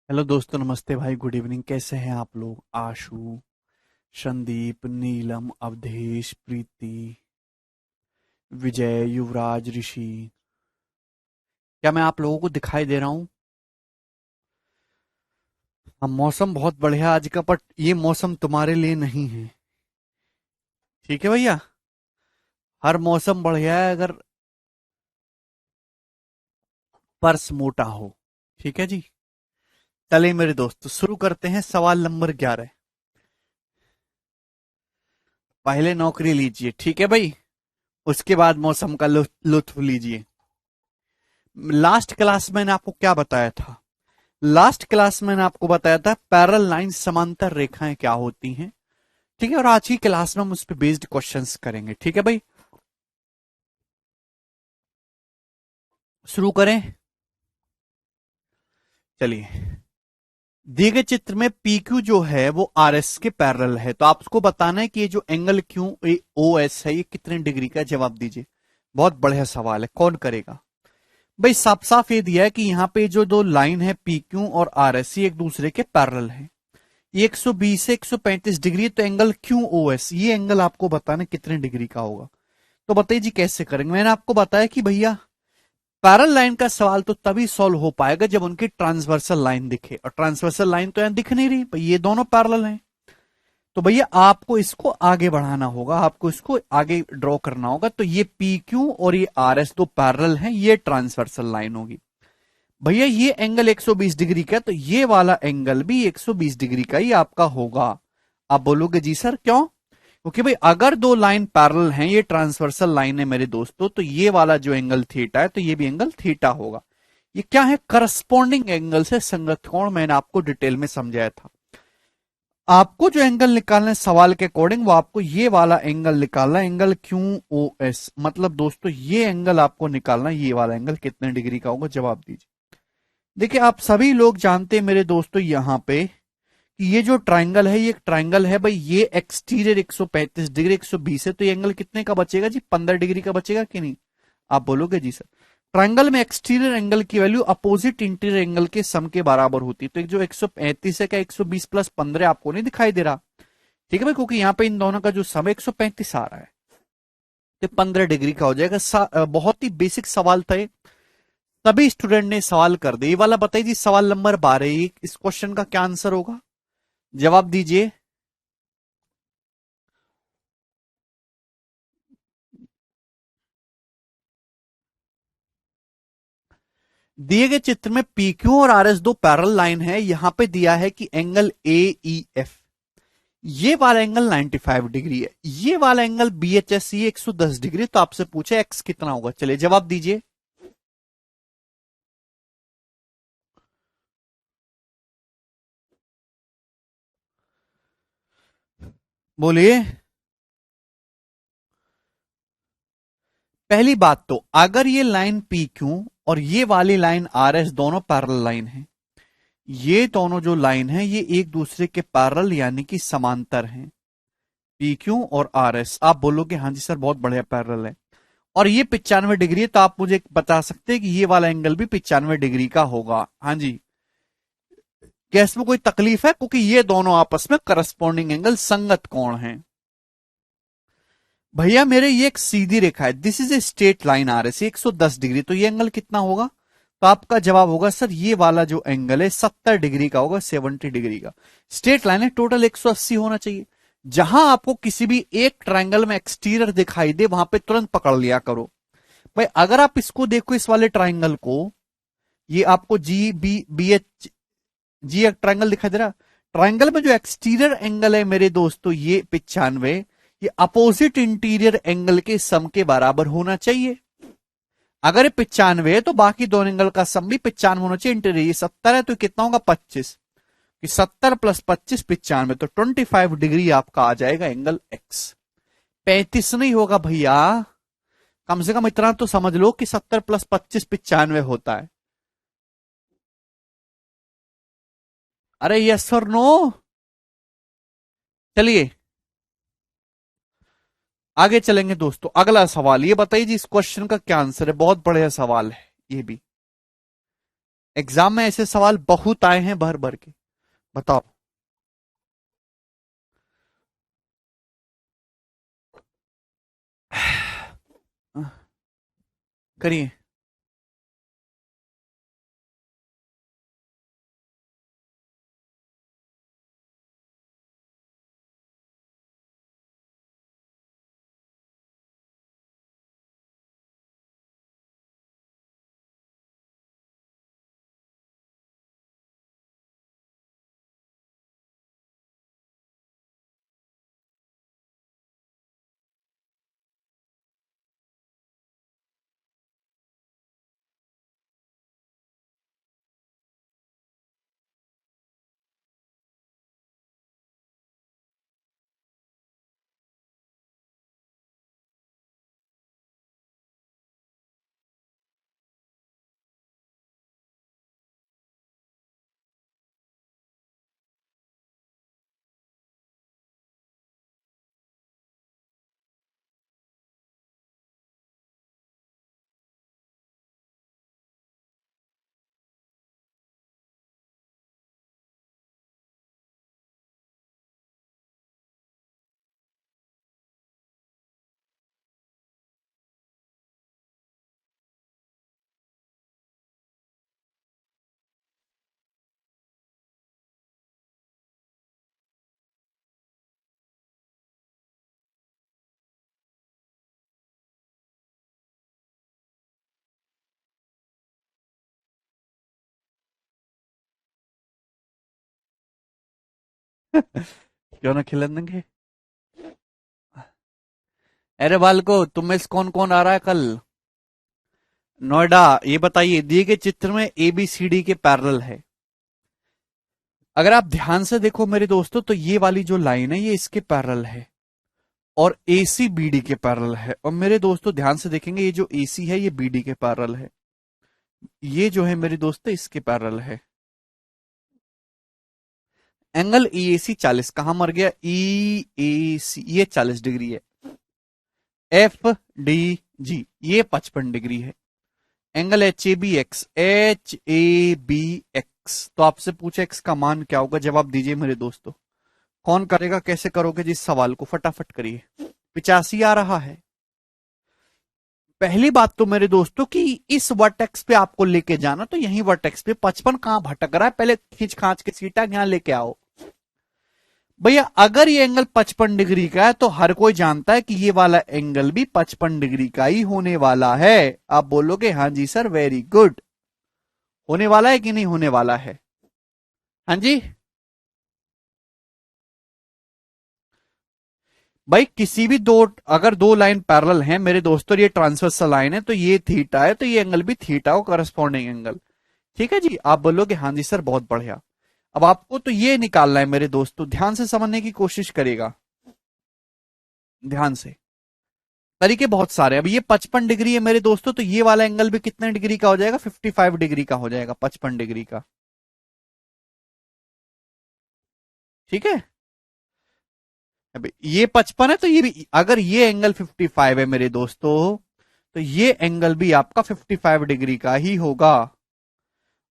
Hello दोस्तों, नमस्ते भाई, गुड इवनिंग। कैसे हैं आप लोग? आशु, संदीप, नीलम, अवधेश, प्रीति, विजय, युवराज, ऋषि। क्या मैं आप लोगों को दिखाई दे रहा हूं? हाँ, मौसम बहुत बढ़िया आज का, बट ये मौसम तुम्हारे लिए नहीं है। ठीक है भैया। हर मौसम बढ़िया है अगर पर्स मोटा हो। ठीक है जी। चलिए मेरे दोस्त, शुरू करते हैं। सवाल नंबर 11। पहले नौकरी लीजिए, ठीक है भाई। उसके बाद मौसम का लुत्फ लीजिए। लास्ट क्लास में मैंने आपको क्या बताया था? लास्ट क्लास में मैंने आपको बताया था पैरेलल लाइन, समांतर रेखाएं क्या होती हैं। ठीक है, और आज की क्लास में हम उस पर बेस्ड क्वेश्चंस करेंगे। ठीक है भाई, शुरू करें। चलिए, दिए गए चित्र में पी क्यू जो है वो आर एस के पैरेलल है, तो आपको बताना है कि ये जो एंगल क्यू ओ एस है ये कितने डिग्री का है। जवाब दीजिए। बहुत बढ़िया सवाल है, कौन करेगा भाई? साफ साफ ये दिया है कि यहाँ पे जो दो लाइन है पी क्यू और आर एस, ये एक दूसरे के पैरेलल है। ये 120 से 135 डिग्री है, तो एंगल क्यू ओ एस, ये एंगल आपको बताना कितने डिग्री का होगा। तो बताइए जी, कैसे करेंगे? मैंने आपको बताया कि भैया पैरेलल लाइन का सवाल तो तभी सॉल्व हो पाएगा जब उनकी ट्रांसवर्सल लाइन दिखे, और ट्रांसवर्सल लाइन तो यहां दिख नहीं रही भाई, ये दोनों पैरेलल हैं। तो भैया आपको इसको आगे बढ़ाना होगा, आपको इसको आगे ड्रॉ करना होगा। तो ये पी क्यू और ये आर एस दो पैरेलल हैं, ये ट्रांसवर्सल लाइन होगी। भैया ये एंगल 120 डिग्री का, तो ये वाला एंगल भी 120 डिग्री का ही आपका होगा। आप बोलोगे जी सर क्यों? क्योंकि भाई अगर दो लाइन पैरेलल हैं, ये ट्रांसवर्सल लाइन है मेरे दोस्तों, तो ये वाला जो एंगल थीटा है तो ये भी एंगल थीटा होगा। ये क्या है? करस्पॉन्डिंग एंगल से संगत कोण, मैंने आपको डिटेल में समझाया था। आपको जो एंगल निकालना है सवाल के अकॉर्डिंग, वो आपको ये वाला एंगल निकालना है, एंगल क्यू ओ एस। मतलब दोस्तों ये एंगल आपको निकालना है, ये वाला एंगल कितने डिग्री का होगा। जवाब दीजिए। देखिए, आप सभी लोग जानते हैं मेरे दोस्तों यहां पे कि ये जो ट्राइंगल है, ये एक ट्राइंगल है भाई। ये एक्सटीरियर 135 डिग्री 120 है, तो ये एंगल कितने का बचेगा जी? 15 डिग्री का बचेगा कि नहीं? आप बोलोगे जी सर। ट्राइंगल में एक्सटीरियर एंगल की वैल्यू अपोजिट इंटीरियर एंगल के सम के बराबर होती है। तो एक जो 135 है, क्या 120 प्लस 15 आपको नहीं दिखाई दे रहा? ठीक है भाई, क्योंकि यहाँ पे इन दोनों का जो सम है 135 आ रहा है, तो 15 डिग्री का हो जाएगा। बहुत ही बेसिक सवाल था ये, सभी स्टूडेंट ने सवाल कर दिया। ये वाला बताइए जी, सवाल नंबर 12, इस क्वेश्चन का क्या आंसर होगा? जवाब दीजिए। दिए गए चित्र में पी क्यू और आर एस दो पैरेलल लाइन है। यहां पे दिया है कि एंगल ए ई एफ, ये वाला एंगल 95 डिग्री है, ये वाला एंगल बी एच एस ये 110 डिग्री। तो आपसे पूछे एक्स कितना होगा। चलिए जवाब दीजिए। बोलिए। पहली बात तो, अगर ये लाइन पी क्यू और ये वाली लाइन आर एस दोनों पैरेलल लाइन है, ये दोनों जो लाइन है ये एक दूसरे के पैरेलल यानी कि समांतर हैं। पी क्यू और आर एस, आप बोलोगे हाँ जी सर बहुत बढ़िया पैरेलल है, और ये 95 डिग्री है, तो आप मुझे बता सकते हैं कि ये वाला एंगल भी 95 डिग्री का होगा। हाँ जी। क्या इसमें कोई तकलीफ है? क्योंकि ये दोनों आपस में करस्पॉन्डिंग एंगल, संगत कोण हैं। भैया मेरे ये एक सीधी रेखा है, this is a straight line आ रही है 110 डिग्री, तो ये एंगल कितना होगा? तो आपका जवाब होगा सर ये वाला जो एंगल है 70 डिग्री का होगा, 70 डिग्री का। स्ट्रेट लाइन है, टोटल 180 होना चाहिए। जहां आपको किसी भी एक ट्रायंगल में एक्सटीरियर दिखाई दे वहां पे तुरंत पकड़ लिया करो भाई। अगर आप इसको देखो, इस वाले ट्राइंगल को, ये आपको G B B H G एक ट्राइंगल दिखाई दे रहा। ट्राइंगल में जो एक्सटीरियर एंगल है मेरे दोस्तों ये 95, ये अपोजिट इंटीरियर एंगल के सम के बराबर होना चाहिए। अगर ये 95 है तो बाकी दोनों एंगल का सम भी 95 होना चाहिए। इंटीरियर ये 70 है, तो कितना होगा? 25। कि 70 प्लस 25 95, तो 25 डिग्री आपका आ जाएगा एंगल एक्स। 35 नहीं होगा भैया, कम से कम इतना तो समझ लो कि 70 प्लस 25 95 होता है। अरे यस और नो। चलिए आगे चलेंगे दोस्तों। अगला सवाल ये बताइए जी, इस क्वेश्चन का क्या आंसर है? बहुत बढ़िया सवाल है ये भी। एग्जाम में ऐसे सवाल बहुत आए हैं भर भर के। बताओ। करिए। क्यों ना खिला देंगे। अरे बालको, तुम में से कौन कौन आ रहा है कल नोएडा? ये बताइए, दिए गए चित्र में ABCD के पैरेलल है। अगर आप ध्यान से देखो मेरे दोस्तों, तो ये वाली जो लाइन है ये इसके पैरेलल है, और AC BD के पैरेलल है। और मेरे दोस्तों ध्यान से देखेंगे, ये जो AC है ये BD के पैरेलल है, ये जो है मेरे दोस्तों इसके पैरेलल है। एंगल EAC 40 कहां मर गया? EAC ये 40 डिग्री है। FDG ये 55 डिग्री है। एंगल HABX तो आपसे पूछे x का मान क्या होगा? जवाब दीजिए मेरे दोस्तों। कौन करेगा? कैसे करोगे जिस सवाल को? फटाफट करिए। 85 आ रहा है। पहली बात तो मेरे दोस्तों कि इस वर्टेक्स पे आपको लेके जाना, तो यही वर्टेक्स पे 55 कहां भटक रहा है, पहले खींच खांच के सीटा यहां लेके आओ भैया। अगर ये एंगल 55 डिग्री का है तो हर कोई जानता है कि ये वाला एंगल भी 55 डिग्री का ही होने वाला है। आप बोलोगे हाँ जी सर, वेरी गुड। होने वाला है कि नहीं होने वाला है? हाँ जी भाई, किसी भी दो, अगर दो लाइन पैरेलल हैं मेरे दोस्तों, ये ट्रांसवर्सल लाइन है, तो ये थीटा है, तो ये एंगल भी थीटा हो, करस्पॉन्डिंग एंगल। ठीक है जी। आप बोलोगे हाँ जी सर, बहुत बढ़िया। अब आपको तो ये निकालना है मेरे दोस्तों, ध्यान से समझने की कोशिश करेगा, ध्यान से। तरीके बहुत सारे हैं। अब ये 55 डिग्री है मेरे दोस्तों, तो ये वाला एंगल भी कितने डिग्री का हो जाएगा? 55 डिग्री का हो जाएगा, 55 डिग्री का। ठीक है। अब ये 55 है, तो ये भी, अगर ये एंगल 55 है मेरे दोस्तों, तो ये एंगल भी आपका 55 डिग्री का ही होगा।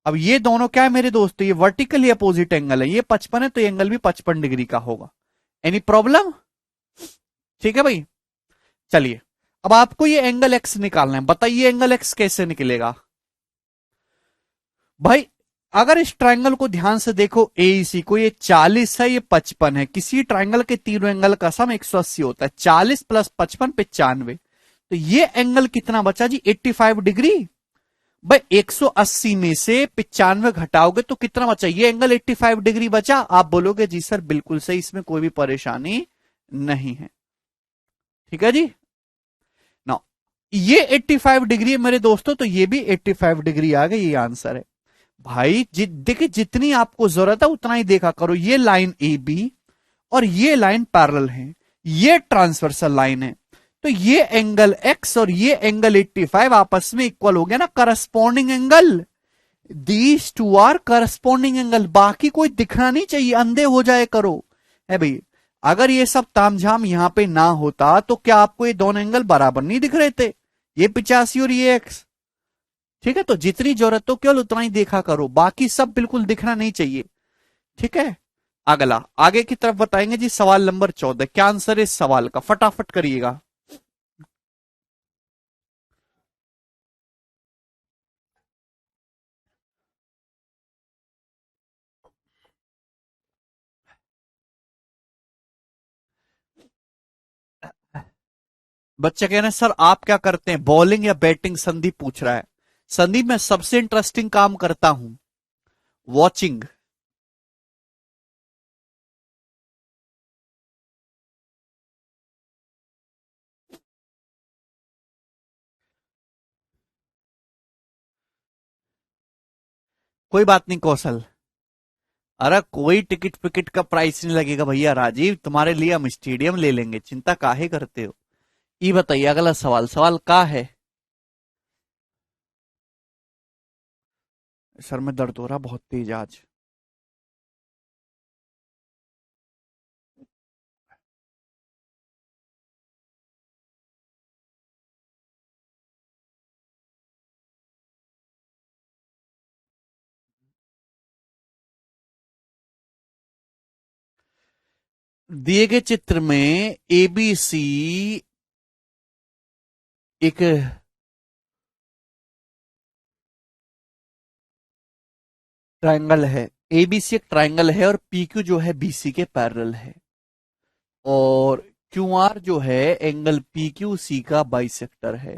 अब ये दोनों क्या है मेरे दोस्तों? ये वर्टिकली अपोजिट एंगल है। ये 55 है, तो ये एंगल भी 55 डिग्री का होगा। Any problem? ठीक है भाई। चलिए, अब आपको ये एंगल एक्स निकालना है। बताइए एंगल एक्स कैसे निकलेगा भाई? अगर इस ट्रायंगल को ध्यान से देखो, AEC को, ये 40 है, ये 55 है। किसी ट्रायंगल के तीनों एंगल का सम 180 होता है। 40 प्लस 55 95। तो ये एंगल कितना बचा जी? 85 डिग्री। भाई 180 में से 95 घटाओगे तो कितना बचा? ये एंगल 85 डिग्री बचा। आप बोलोगे जी सर बिल्कुल सही, इसमें कोई भी परेशानी नहीं है। ठीक है जी ना। ये 85 डिग्री है मेरे दोस्तों, तो ये भी 85 डिग्री आ गई। ये आंसर है भाई। देखिए, जितनी आपको जरूरत है उतना ही देखा करो। ये लाइन AB और ये लाइन पैरेलल है, ये ट्रांसवर्सल लाइन है, तो ये एंगल X और ये एंगल 85 आपस में इक्वल हो गया ना, corresponding angle. These two are corresponding angle. बाकी कोई दिखना नहीं चाहिए, अंधे हो जाए करो है भाई। अगर ये सब तामझाम यहां पे ना होता तो क्या आपको ये दोनों एंगल बराबर नहीं दिख रहे थे? ये 85 और ये X। ठीक है, तो जितनी जरूरत हो केवल उतना ही देखा करो, बाकी सब बिल्कुल दिखना नहीं चाहिए। ठीक है। अगला आगे की तरफ बताएंगे जी, सवाल नंबर 14, क्या आंसर है इस सवाल का, फटाफट करिएगा। बच्चे कह रहे हैं सर आप क्या करते हैं, बॉलिंग या बैटिंग, संदीप पूछ रहा है। संदीप मैं सबसे इंटरेस्टिंग काम करता हूं, वॉचिंग। कोई बात नहीं कौशल, अरे कोई टिकट पिकट का प्राइस नहीं लगेगा भैया, राजीव तुम्हारे लिए हम स्टेडियम ले लेंगे, चिंता काहे करते हो। ये बताइए अगला सवाल, सवाल का है। सर में दर्द हो रहा बहुत तेज आज। दिए गए चित्र में एबीसी एक ट्रायंगल है, एबीसी एक ट्रायंगल है और पीक्यू जो है बीसी के पैरेलल है, और क्यूआर जो है एंगल पीक्यू सी का बाइसेक्टर है।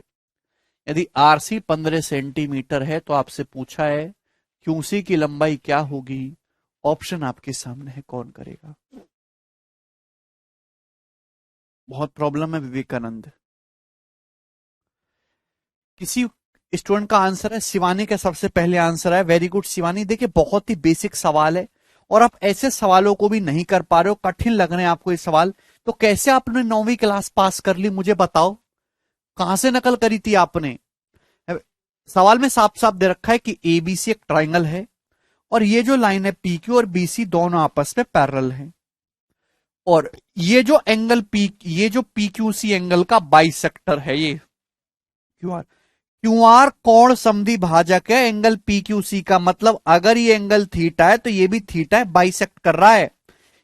यदि आरसी 15 सेंटीमीटर है तो आपसे पूछा है क्यूसी की लंबाई क्या होगी। ऑप्शन आपके सामने है, कौन करेगा। बहुत प्रॉब्लम है विवेकानंद। किसी स्टूडेंट का आंसर है, शिवानी का सबसे पहले आंसर है, वेरी गुड शिवानी। देखिए बहुत ही बेसिक सवाल है, और आप ऐसे सवालों को भी नहीं कर पा रहे हो, कठिन लग रहे हैं आपको ये सवाल, तो कैसे आपने 9वीं क्लास पास कर ली मुझे बताओ, कहां से नकल करी थी आपने। सवाल में साफ साफ दे रखा है कि एबीसी एक ट्राइंगल है, और ये जो लाइन है पीक्यू और बीसी दोनों आपस में पैरेलल हैं, और ये जो पीक्यूसी एंगल का बाइसेक्टर है ये क्यूआर। क्यूआर कोण समद्वि भाजक है एंगल पीक्यूसी का, मतलब अगर ये एंगल थीटा है तो ये भी थीटा है, बाइसेक्ट कर रहा है।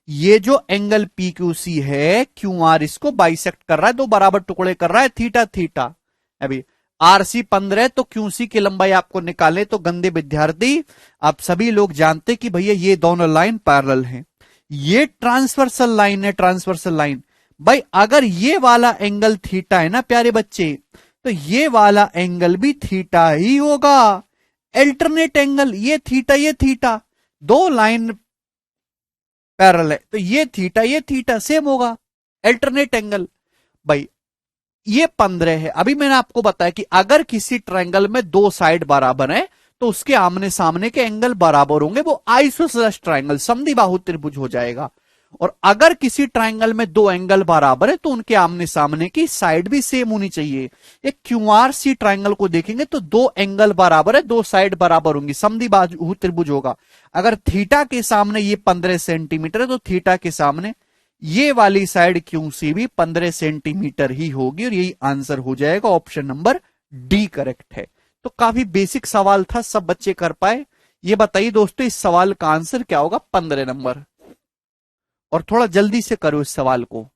ये जो एंगल पीक्यूसी है क्यूआर इसको बाइसेक्ट कर रहा है, दो बराबर टुकड़े कर रहा है, थीटा थीटा। अभी आरसी 15 तो क्यूसी की लंबाई आपको निकाले तो गंदे विद्यार्थी, आप सभी लोग जानते कि भैया ये दोनों लाइन पैरेलल हैं। ये ट्रांसवर्सल लाइन है, ट्रांसवर्सल लाइन। भाई अगर ये वाला एंगल थीटा है ना प्यारे बच्चे, तो ये वाला एंगल भी थीटा ही होगा। अल्टरनेट एंगल, ये थीटा, दो लाइन पैरेलल है तो ये थीटा सेम होगा, अल्टरनेट एंगल। भाई ये 15 है, अभी मैंने आपको बताया कि अगर किसी ट्रायंगल में दो साइड बराबर है तो उसके आमने सामने के एंगल बराबर होंगे, वो आइसोसेलेस ट्रायंगल समद्विबाहु त्रिभुज हो जाएगा। और अगर किसी ट्रायंगल में दो एंगल बराबर है तो उनके आमने सामने की साइड भी सेम होनी चाहिए। एक क्यूआर सी ट्रायंगल को देखेंगे तो दो एंगल बराबर है, दो साइड बराबर होंगी, समद्विबाहु त्रिभुज होगा। अगर थीटा के सामने ये 15 सेंटीमीटर है तो थीटा के सामने ये वाली साइड क्यू सी भी 15 सेंटीमीटर ही होगी, और यही आंसर हो जाएगा, ऑप्शन नंबर डी करेक्ट है। तो काफी बेसिक सवाल था, सब बच्चे कर पाए। ये बताइए दोस्तों इस सवाल का आंसर क्या होगा, 15 नंबर, और थोड़ा जल्दी से करो इस सवाल को।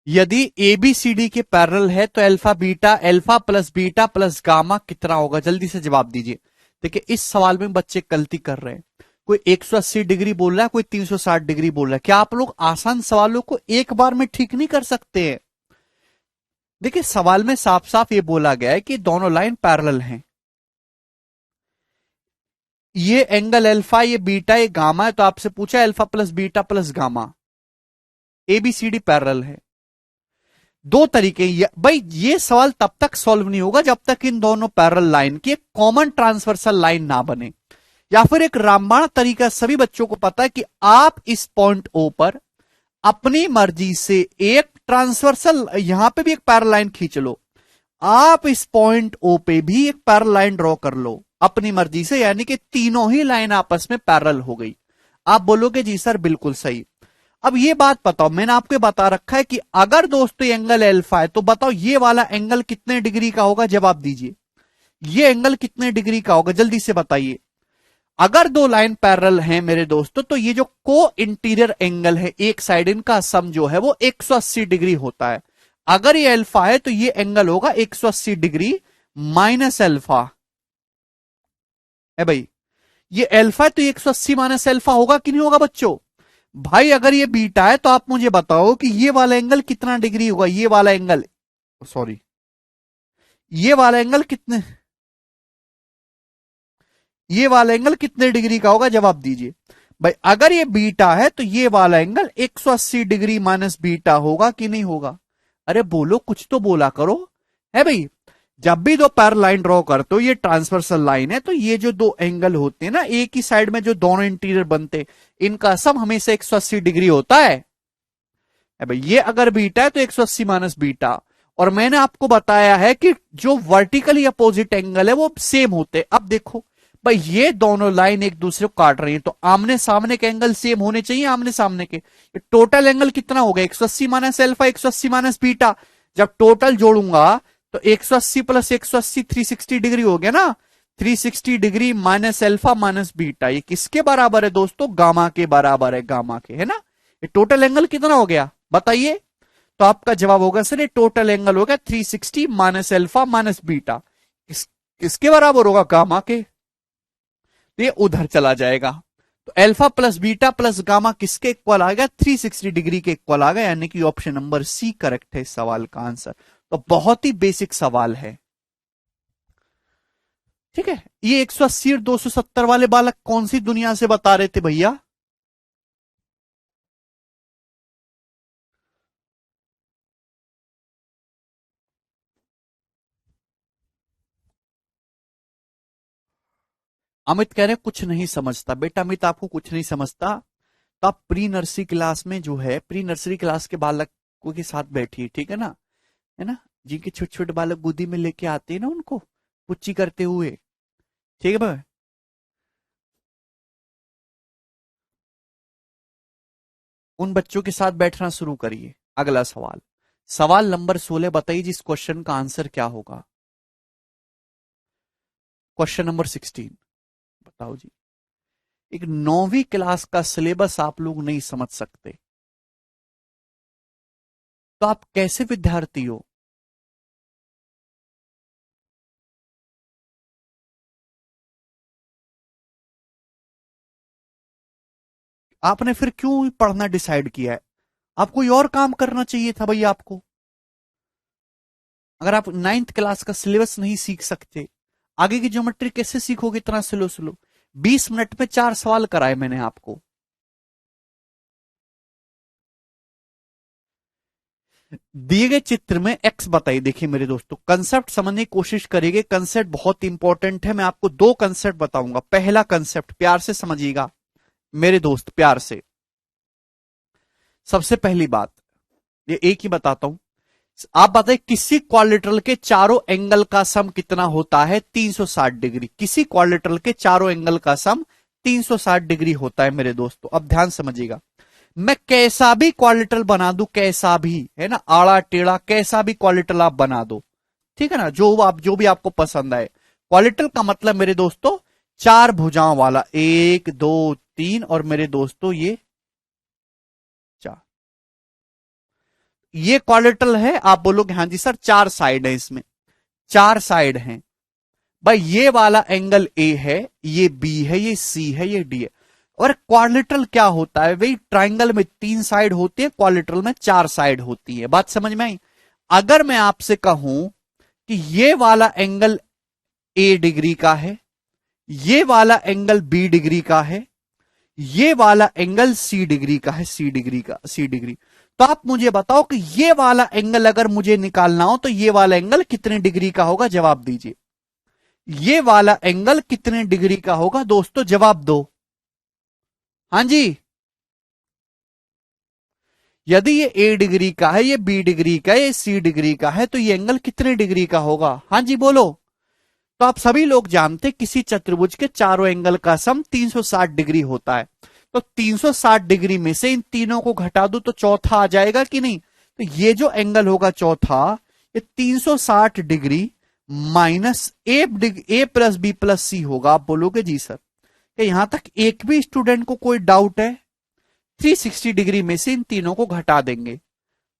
यदि ए बी सी डी के पैरेलल है तो अल्फा प्लस गामा कितना होगा? जल्दी से जवाब दीजिए। देखिए इस सवाल में बच्चे गलती कर रहे हैं। कोई 180 डिग्री बोल रहा है, कोई 360 डिग्री बोल रहा है। क्या आप लोग आसान सवालों को एक बार में ठीक नहीं कर सकते हैं? देखिए सवाल में साफ साफ ये बोला गया है कि दोनों लाइन पैरेलल हैं। ये एंगल अल्फा, ये बीटा, ये गामा है, तो आपसे पूछा alpha plus gamma, ABCD parallel है। दो तरीके भाई, ये सवाल तब तक सॉल्व नहीं होगा जब तक इन दोनों पैरेलल लाइन की एक कॉमन ट्रांसवर्सल लाइन ना बने, या फिर एक रामबाण तरीका सभी बच्चों को पता है कि आप इस पॉइंट ओ पर अपनी मर्जी से एक ट्रांसवर्सल, यहां पे भी एक पैरेलल लाइन खींच लो, आप इस पॉइंट ओ पे भी एक पैरेलल लाइन ड्रॉ कर लो अपनी मर्जी से, यानी कि तीनों ही लाइन आपस में पैरेलल हो गई। आप बोलोगे जी सर बिल्कुल सही। अब ये बात बताओ, मैंने आपको बता रखा है कि अगर दोस्तों एंगल अल्फा है तो बताओ ये वाला एंगल कितने डिग्री का होगा? जवाब दीजिए, ये एंगल कितने डिग्री का होगा? जल्दी से बताइए। अगर दो लाइन पैरेलल हैं मेरे दोस्तों, तो ये जो को इंटीरियर एंगल है एक साइड, इनका सम जो है वो 180 डिग्री होता है। अगर ये अल्फा है तो ये एंगल होगा 180 डिग्री माइनस अल्फा है भाई। ये अल्फा है तो 180 माइनस अल्फा होगा कि नहीं होगा बच्चों? भाई अगर ये बीटा है तो आप मुझे बताओ कि ये वाला एंगल कितना डिग्री होगा? ये वाला एंगल, सॉरी, ये वाला एंगल कितने, ये वाला एंगल कितने डिग्री का होगा? जवाब दीजिए भाई। अगर ये बीटा है तो ये वाला एंगल 180 डिग्री माइनस बीटा होगा कि नहीं होगा? अरे बोलो, कुछ तो बोला करो। है भाई, जब भी दो पैरेलल लाइन ड्रॉ करते हो, ये ट्रांसवर्सल लाइन है, तो ये जो दो एंगल होते हैं ना एक ही साइड में, जो दोनों इंटीरियर बनते हैं, इनका सम हमेशा 180 डिग्री होता है। भाई ये अगर बीटा है तो 180 माइनस बीटा। और मैंने आपको बताया है कि जो वर्टिकली अपोजिट एंगल है वो सेम होते हैं। अब देखो भाई, ये दोनों लाइन एक दूसरे को काट रही है, तो आमने सामने के एंगल सेम होने चाहिए, आमने सामने के। टोटल एंगल कितना हो गया? 180 माइनस अल्फा, 180 माइनस बीटा। जब टोटल जोड़ूंगा तो 180 प्लस 180 360 डिग्री हो गया ना। 360 degree minus alpha minus beta, ये किसके बराबर है दोस्तों? गामा के बराबर है, गामा के, है ना। ये टोटल एंगल कितना हो गया बताइए? तो आपका जवाब होगा सर ये टोटल एंगल होगा 360 माइनस अल्फा माइनस बीटा। किसके बराबर होगा? गामा के। तो ये उधर चला जाएगा, तो alpha plus beta plus gamma किसके इक्वल आ गया? 360 डिग्री के इक्वल आ गया, यानी कि ऑप्शन नंबर सी करेक्ट है इस सवाल का आंसर। तो बहुत ही बेसिक सवाल है, ठीक है। ये 180 और 270 वाले बालक कौन सी दुनिया से बता रहे थे भैया? अमित कह रहे हैं कुछ नहीं समझता। बेटा अमित आपको कुछ नहीं समझता तो आप प्री नर्सरी क्लास में जो है, प्री नर्सरी क्लास के बालकों के साथ बैठिए, ठीक है ना, है ना। जिनके छोटे छोटे बालक गोदी में लेके आते हैं ना उनको पुच्ची करते हुए, ठीक है भाई। उन बच्चों के साथ बैठना शुरू करिए। अगला सवाल, सवाल नंबर 16 बताइए जिस क्वेश्चन का आंसर क्या होगा? क्वेश्चन नंबर 16 बताओ जी। एक 9वीं क्लास का सिलेबस आप लोग नहीं समझ सकते तो आप कैसे विद्यार्थी हो? आपने फिर क्यों पढ़ना डिसाइड किया है? आप कोई और काम करना चाहिए था भैया आपको। अगर आप 9th क्लास का सिलेबस नहीं सीख सकते, आगे की ज्योमेट्री कैसे सीखोगे इतना स्लो स्लो? 20 मिनट में 4 सवाल कराए मैंने आपको। दिए गए चित्र में एक्स बताइए। देखिए मेरे दोस्तों, कंसेप्ट समझने की कोशिश करिएगा, कंसेप्ट बहुत इंपॉर्टेंट है। मैं आपको दो कंसेप्ट बताऊंगा। पहला कंसेप्ट प्यार से समझिएगा मेरे दोस्त, प्यार से। सबसे पहली बात, ये एक ही बताता हूं। आप बताइए किसी क्वाड्रिलेटरल के चारों एंगल का सम कितना होता है? 360 डिग्री। किसी क्वाड्रिलेटरल के चारों एंगल का सम 360 डिग्री होता है मेरे दोस्तों। अब ध्यान समझिएगा, मैं कैसा भी क्वाड्रिलेटरल बना दूं, कैसा भी, है ना, आड़ा टेढ़ा कैसा भी क्वाड्रिलेटरल आप बना दो, ठीक है ना, जो भी आपको पसंद आए। क्वाड्रिलेटरल का मतलब मेरे दोस्तों चार भुजाओं वाला, 1 2 3 और मेरे दोस्तों ये 4। ये क्वाड्रेटल है, आप बोलोगे हाँ जी सर, चार साइड है इसमें, चार साइड हैं भाई। ये वाला एंगल ए है, ये बी है, ये सी है, ये डी है। और क्वाड्रिलेटरल क्या होता है भाई? ट्राइंगल में तीन साइड होती है, क्वाड्रिलेटरल में चार साइड होती है। बात समझ में आई? अगर मैं आपसे कहूं कि ये वाला एंगल ए डिग्री का है, ये वाला एंगल बी डिग्री का है, ये वाला एंगल सी डिग्री का है, सी डिग्री का, सी डिग्री, तो आप मुझे बताओ कि ये वाला एंगल अगर मुझे निकालना हो तो ये वाला एंगल कितने डिग्री का होगा? जवाब दीजिए। ये वाला एंगल कितने डिग्री का होगा दोस्तों? जवाब दो। हां जी, यदि ये ए डिग्री का है, ये बी डिग्री का है, ये सी डिग्री का है, तो ये एंगल कितने डिग्री का होगा? हां जी बोलो। तो आप सभी लोग जानते किसी चतुर्भुज के चारों एंगल का सम 360 डिग्री होता है। तो 360 डिग्री में से इन तीनों को घटा दो तो चौथा आ जाएगा कि नहीं? तो ये जो एंगल होगा चौथा, ये 360 डिग्री माइनस ए प्लस बी प्लस सी होगा। आप बोलोगे जी सर, क्या यहां तक एक भी स्टूडेंट को कोई डाउट है? 360 डिग्री में से इन तीनों को घटा देंगे।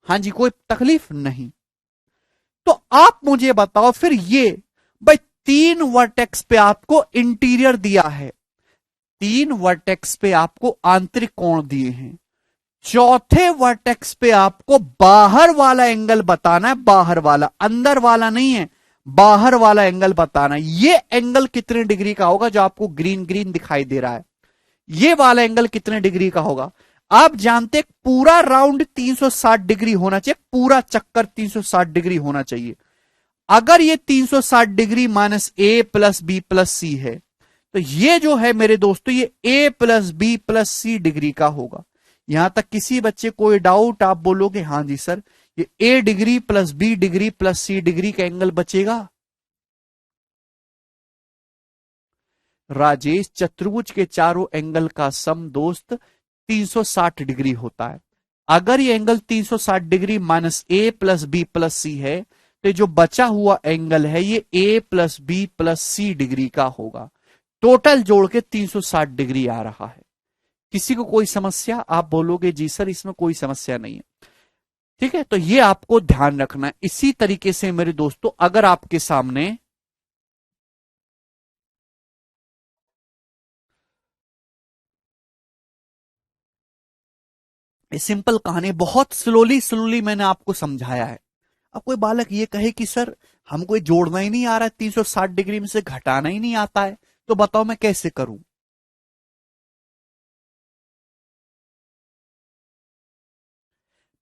हां जी, कोई तकलीफ नहीं। तो आप मुझे बताओ फिर, ये भाई तीन वर्टेक्स पे आपको इंटीरियर दिया है, तीन वर्टेक्स पे आपको आंतरिक कोण दिए हैं, चौथे वर्टेक्स पे आपको बाहर वाला एंगल बताना है, बाहर वाला, अंदर वाला नहीं है, बाहर वाला एंगल बताना है। ये एंगल कितने डिग्री का होगा जो आपको ग्रीन ग्रीन दिखाई दे रहा है? ये वाला एंगल कितने डिग्री का होगा? आप जानते पूरा राउंड 360 डिग्री होना चाहिए, पूरा चक्कर 360 डिग्री होना चाहिए। अगर ये 360 डिग्री माइनस ए प्लस बी प्लस सी है, तो ये जो है मेरे दोस्तों, ये ए plus B plus C degree का होगा। यहां तक किसी बच्चे कोई डाउट? आप बोलोगे हां जी सर, ये A degree plus B degree plus C degree का एंगल बचेगा। राजेश, चतुर्भुज के चारों एंगल का सम दोस्त 360 डिग्री होता है। अगर ये एंगल 360 डिग्री माइनस ए प्लस बी प्लस सी है, तो जो बचा हुआ एंगल है ये ए plus B plus C degree का होगा। टोटल जोड़ के 360 डिग्री आ रहा है। किसी को कोई समस्या? आप बोलोगे जी सर इसमें कोई समस्या नहीं है। ठीक है, तो ये आपको ध्यान रखना है। इसी तरीके से मेरे दोस्तों, अगर आपके सामने सिंपल कहानी, बहुत स्लोली स्लोली मैंने आपको समझाया है। अब कोई बालक ये कहे कि सर हमको ये जोड़ना ही नहीं आ रहा है, 360 डिग्री में से घटाना ही नहीं आता है, तो बताओ मैं कैसे करूं?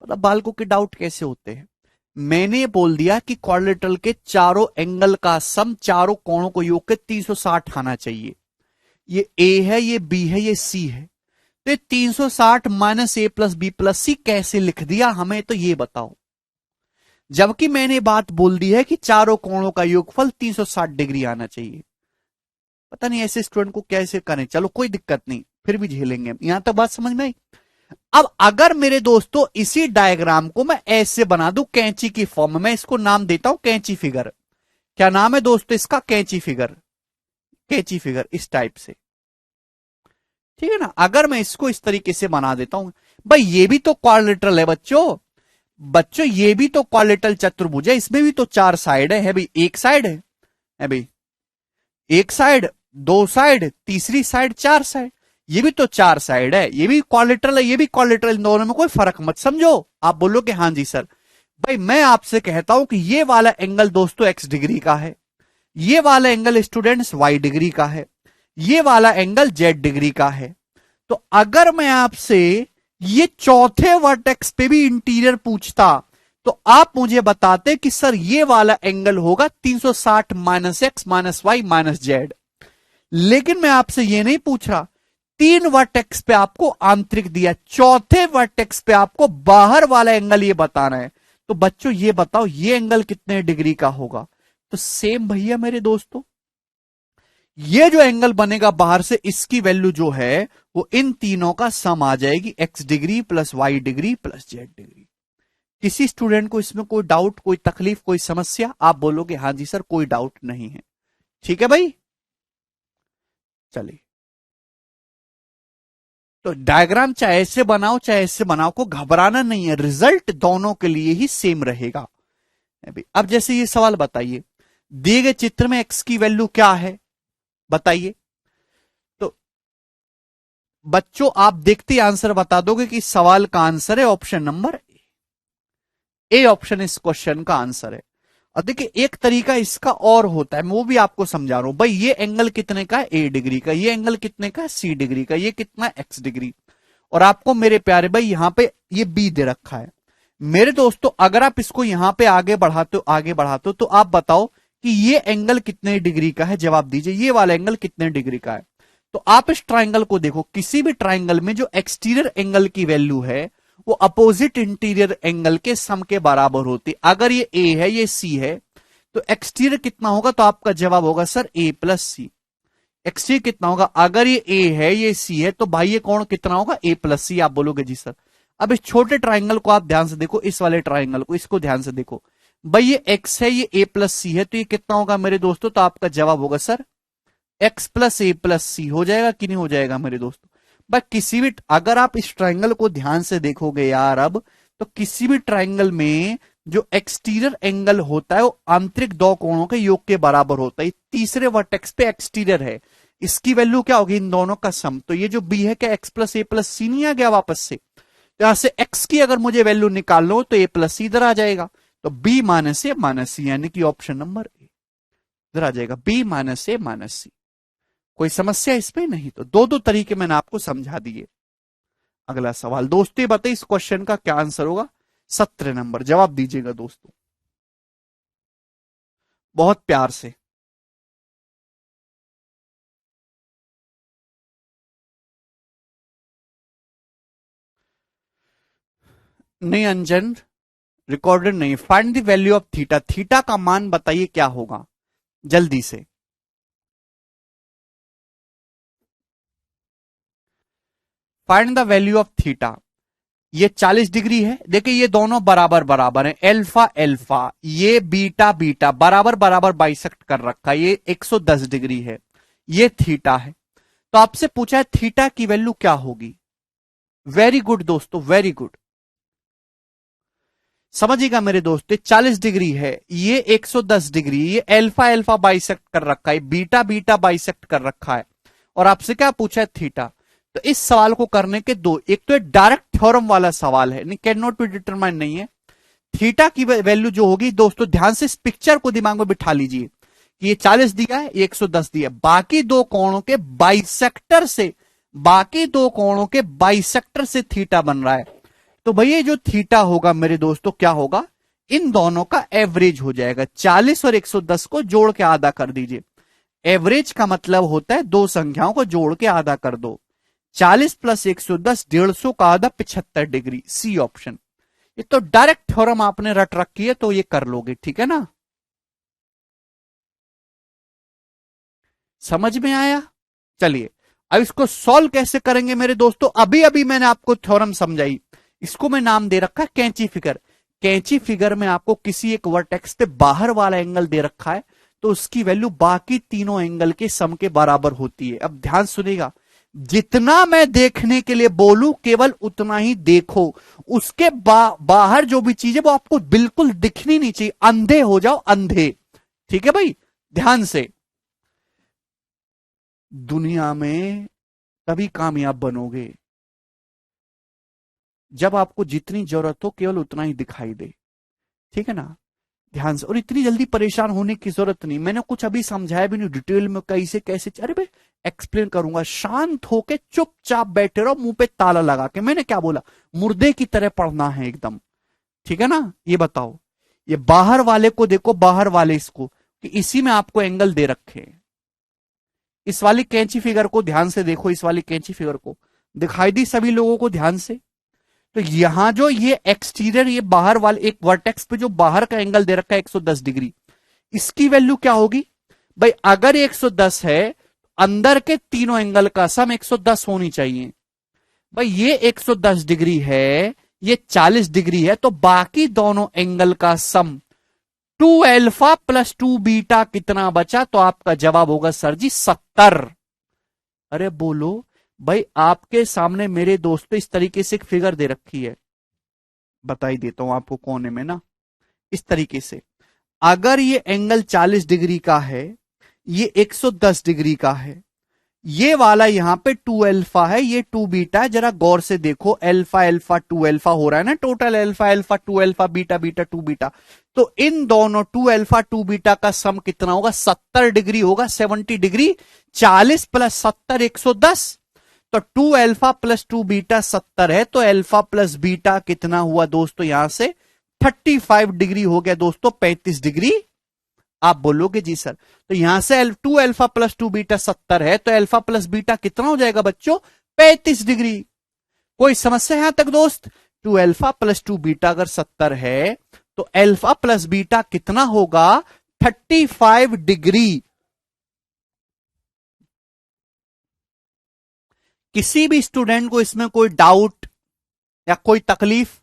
मतलब बालकों के डाउट कैसे होते हैं? मैंने बोल दिया कि क्वाड्रिलेटरल के चारों एंगल का सम चारों कोणों को योग के 360 आना चाहिए। ये ए है, ये बी है, ये सी है, तो ये 360 माइनस ए प्लस बी प्लस सी कैसे लिख दिया हमें तो ये बताओ। जबकि मैंने बात बोल दी है कि चारों कोणों का योगफल 360 डिग्री आना चाहिए। पता नहीं ऐसे स्टूडेंट को कैसे करें। चलो कोई दिक्कत नहीं, फिर भी झेलेंगे हम। यहां तक बात समझ में आई? अब अगर मेरे दोस्तों इसी डायग्राम को मैं ऐसे बना दूं कैंची की फॉर्म में, मैं इसको नाम देता हूं कैंची फिगर। क्या नाम है दोस्तों इसका? कैंची फिगर। कैंची फिगर इस टाइप से, ठीक है ना? अगर मैं इसको इस तरीके से बना देता हूं, भाई ये भी तो क्वाड्रिलेटरल है बच्चों, बच्चों ये भी तो क्वाड्रिलेटरल चतुर्भुज है, इसमें भी तो चार साइड है भाई, एक साइड है भाई, एक साइड, दो साइड, तीसरी साइड, चार साइड, ये भी तो चार साइड है, ये भी क्वाड्रिलेटरल है, ये भी क्वाड्रिलेटरल, इन दोनों में कोई फर्क मत समझो। आप बोलोगे हाँ जी सर। भाई मैं आपसे कहता हूं कि ये वाला एंगल दोस्तों एक्स डिग्री का है, ये वाला एंगल स्टूडेंट्स वाई डिग्री का है, ये वाला एंगल जेड डिग्री का है। तो अगर मैं आपसे ये चौथे वर्टेक्स पे भी इंटीरियर पूछता, तो आप मुझे बताते कि सर ये वाला एंगल होगा 360 minus X minus Y minus Z. लेकिन मैं आपसे ये नहीं पूछ रहा, तीन वर्टेक्स पे आपको आंतरिक दिया, चौथे वर्टेक्स पे आपको बाहर वाला एंगल ये बताना है। तो बच्चों ये बताओ ये एंगल कितने डिग्री का होगा? तो सेम भैया मेरे दोस्तों, ये जो एंगल बनेगा बाहर से, इसकी वैल्यू जो है वो इन तीनों का सम आ जाएगी, X degree plus Y degree plus Z degree. किसी स्टूडेंट को इसमें कोई डाउट, कोई तकलीफ, कोई समस्या? आप बोलोगे हाँ जी सर कोई डाउट नहीं है। ठीक है भाई, चलिए। तो डायग्राम चाहे ऐसे बनाओ चाहे ऐसे बनाओ, को घबराना नहीं है, रिजल्ट दोनों के लिए ही सेम रहेगा। अब जैसे ये सवाल बताइए, दिए गए चित्र में x की वैल्यू क्या है बताइए। तो बच्चों आप देखते ही आंसर बता दोगे कि इस सवाल का आंसर है ऑप्शन नंबर ए। ऑप्शन इस क्वेश्चन का आंसर है। और देखिए एक तरीका इसका और होता है, मैं वो भी आपको समझा रहा हूं। भाई ये एंगल कितने का है, ए डिग्री का, ये एंगल कितने का है, सी डिग्री का, ये कितना एक्स डिग्री। और आपको मेरे प्यारे भाई यहां पे ये बी दे रखा है। मेरे दोस्तों अगर आप इसको यहां पे आगे बढ़ाते हो तो आप बताओ कि ये एंगल कितने डिग्री का है, जवाब दीजिए। ये वाला एंगल कितने डिग्री का है। तो आप इस ट्राइंगल को देखो, किसी भी ट्राइंगल में जो एक्सटीरियर एंगल की वैल्यू है वो अपोजिट इंटीरियर एंगल के सम के बराबर होती। अगर ये ए है ये सी है तो एक्सटीरियर कितना होगा, तो आपका जवाब होगा सर ए प्लस सी। एक्सटीरियर कितना होगा, अगर ये ए है ये सी है तो भाई ये कोण कितना होगा, ए प्लस सी। आप बोलोगे जी सर। अब इस छोटे ट्राइंगल को आप ध्यान से देखो, इस वाले ट्राइंगल को, इसको ध्यान से देखो। भाई ये एक्स है ये ए प्लस सी है, तो ये कितना होगा मेरे दोस्तों, तो आपका जवाब होगा सर एक्स प्लस ए प्लस सी। हो जाएगा कि नहीं हो जाएगा मेरे दोस्तों। बस किसी भी, अगर आप इस ट्राइंगल को ध्यान से देखोगे यार अब, तो किसी भी ट्राइंगल में जो एक्सटीरियर एंगल होता है वो आंतरिक दो कोणों के योग के बराबर होता है। तीसरे वर्टेक्स पे एक्सटीरियर है, इसकी वैल्यू क्या होगी, इन दोनों का सम। तो ये जो बी है क्या एक्स प्लस ए प्लस सी नहीं आ गया वापस से। तो यहां से एक्स की अगर मुझे वैल्यू निकाल लो तो ए प्लस सी इधर आ जाएगा। तो बी माइनस ए माइनस सी, यानी कि ऑप्शन नंबर ए इधर आ जाएगा, बी माइनस ए माइनस सी। कोई समस्या इसमें नहीं। तो दो दो तरीके मैंने आपको समझा दिए। अगला सवाल दोस्तों, ये बताइए इस क्वेश्चन का क्या आंसर होगा। 17 नंबर जवाब दीजिएगा दोस्तों, बहुत प्यार से। नहीं अंजन, रिकॉर्डेड नहीं। Find the value of theta, theta का मान बताइए क्या होगा जल्दी से। Find the value of theta. ये 40 डिग्री है, देखिए ये दोनों बराबर बराबर हैं, एल्फा एल्फा, ये बीटा बीटा, बराबर बराबर बाइसेक्ट कर रखा है, ये 110 डिग्री है, ये थीटा है। तो आपसे पूछा है थीटा की वैल्यू क्या होगी। वेरी गुड दोस्तों, वेरी गुड। समझिएगा मेरे दोस्त, 40 डिग्री है, ये 110 डिग्री, ये एल्फा एल्फा बाइसेक्ट कर रखा है, बीटा बीटा बाइसेक्ट कर रखा है। और आपसे क्या पूछा है थीटा। तो इस सवाल को करने के दो, एक तो डायरेक्ट थ्योरम वाला सवाल है, कैन नॉट बी डिटरमाइन नहीं है। थीटा की वैल्यू जो होगी दोस्तों, ध्यान से इस पिक्चर को दिमाग में बिठा लीजिए कि ये 40 दिया है, ये 110 दिया है, बाकी दो कोणों के बाइसेक्टर से, बाकी दो कोणों के बाइसेक्टर से थीटा बन रहा है। तो भैया जो थीटा होगा मेरे दोस्तों क्या होगा, इन दोनों का एवरेज हो जाएगा। 40 और 110 को जोड़ के आधा कर दीजिए। एवरेज का मतलब होता है दो संख्याओं को जोड़ के आधा कर दो। 40 प्लस 110, 150 का आधा 75 डिग्री, सी ऑप्शन। ये तो डायरेक्ट थ्योरम आपने रट रखी है तो ये कर लोगे, ठीक है ना। समझ में आया। चलिए अब इसको सॉल्व कैसे करेंगे मेरे दोस्तों। अभी अभी मैंने आपको थ्योरम समझाई, इसको मैं नाम दे रखा है कैंची फिगर। कैंची फिगर में आपको किसी एक वर्टेक्स पे बाहर वाला एंगल दे रखा है, तो उसकी वैल्यू बाकी तीनों एंगल के सम के बराबर होती है। अब ध्यान सुनिएगा, जितना मैं देखने के लिए बोलूं केवल उतना ही देखो, उसके बाहर जो भी चीज है वो आपको बिल्कुल दिखनी नहीं चाहिए। अंधे हो जाओ अंधे, ठीक है भाई, ध्यान से। दुनिया में तभी कामयाब बनोगे जब आपको जितनी जरूरत हो केवल उतना ही दिखाई दे, ठीक है ना। ध्यान से, और इतनी जल्दी परेशान होने की जरूरत नहीं। मैंने कुछ अभी समझाया भी नहीं डिटेल में, कैसे कैसे, अरे भाई एक्सप्लेन करूंगा। शांत होके चुपचाप बैठे रहो, मुंह पे ताला लगा के। मैंने क्या बोला, मुर्दे की तरह पढ़ना है एकदम, ठीक है ना। ये बताओ, ये बाहर वाले को देखो, बाहर वाले इसको, कि इसी में आपको एंगल दे रखे हैं। इस वाली कैंची फिगर को ध्यान से देखो, इस वाली कैंची फिगर को दिखाई दी सभी लोगों को ध्यान से। तो यहां जो ये एक्सटीरियर, ये बाहर वाले एक वर्टेक्स पे जो बाहर का एंगल दे रखा है 110 डिग्री, इसकी वैल्यू क्या होगी भाई। अगर 110 है, अंदर के तीनों एंगल का सम 110 होनी चाहिए। भाई ये 110 डिग्री है, ये 40 डिग्री है, तो बाकी दोनों एंगल का सम 2 अल्फा प्लस 2 बीटा कितना बचा, तो आपका जवाब होगा सर जी 70। अरे बोलो, भाई आपके सामने मेरे दोस्तों इस तरीके से एक फिगर दे रखी है, बताई देता हूं आपको कोने में ना, इस तरीके से। अगर ये एंगल 40 डिग्री का है, ये 110 डिग्री का है, ये वाला यहां पे 2 अल्फा है, ये 2 बीटा है। जरा गौर से देखो, अल्फा अल्फा 2 अल्फा हो रहा है ना, total alpha alpha 2 alpha beta beta 2 beta. तो इन दोनों 2 अल्फा 2 बीटा का सम कितना होगा? 70 डिग्री होगा, 70 डिग्री। 40 प्लस 70 110। तो 2 अल्फा प्लस 2 बीटा 70 है, तो अल्फा प्लस बीटा कितना हुआ दोस्तों? यहां से 35 डिग्री हो गया दोस्तों, 35 डिग्री। आप बोलोगे जी सर, तो यहां से 2 अल्फा प्लस 2 बीटा 70 है, तो अल्फा प्लस बीटा कितना हो जाएगा बच्चों? 35 डिग्री। कोई समस्या यहां तक दोस्त? 2 अल्फा प्लस 2 बीटा अगर 70 है, तो अल्फा प्लस बीटा कितना होगा? 35 डिग्री। किसी भी स्टूडेंट को इसमें कोई डाउट या कोई तकलीफ?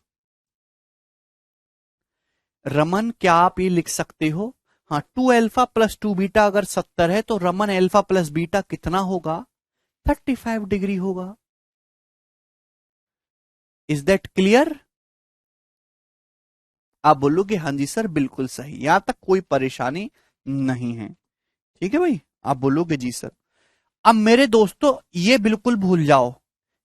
रमन, क्या आप ये लिख सकते हो? हाँ, 2 अल्फा प्लस 2 बीटा अगर 70 है, तो रमन अल्फा प्लस बीटा कितना होगा? 35 डिग्री होगा। Is that clear? आप बोलोगे हाँ जी सर बिल्कुल सही, यहां तक कोई परेशानी नहीं है। ठीक है भाई, आप बोलोगे जी सर। अब मेरे दोस्तों ये बिल्कुल भूल जाओ,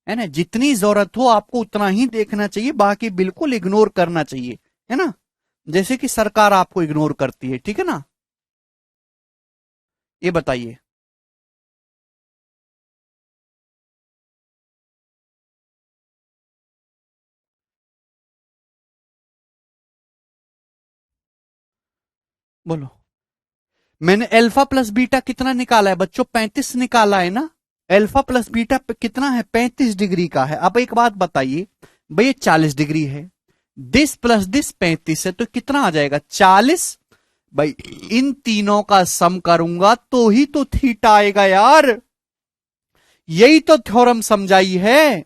है ना, जितनी जरूरत हो आपको उतना ही देखना चाहिए, बाकी बिल्कुल इग्नोर करना चाहिए, है ना, जैसे कि सरकार आपको इग्नोर करती है। ठीक है ना, ये बताइए। बोलो। मैंने अल्फा प्लस बीटा कितना निकाला है बच्चों? 35 निकाला है ना। अल्फा प्लस बीटा कितना है? 35 डिग्री का है। अब एक बात बताइए, भाई ये 40 डिग्री है, दिस प्लस दिस 35 है, तो कितना आ जाएगा? 40। भाई इन तीनों का सम करूंगा तो ही तो थीटा आएगा यार, यही तो थ्योरम समझाई है।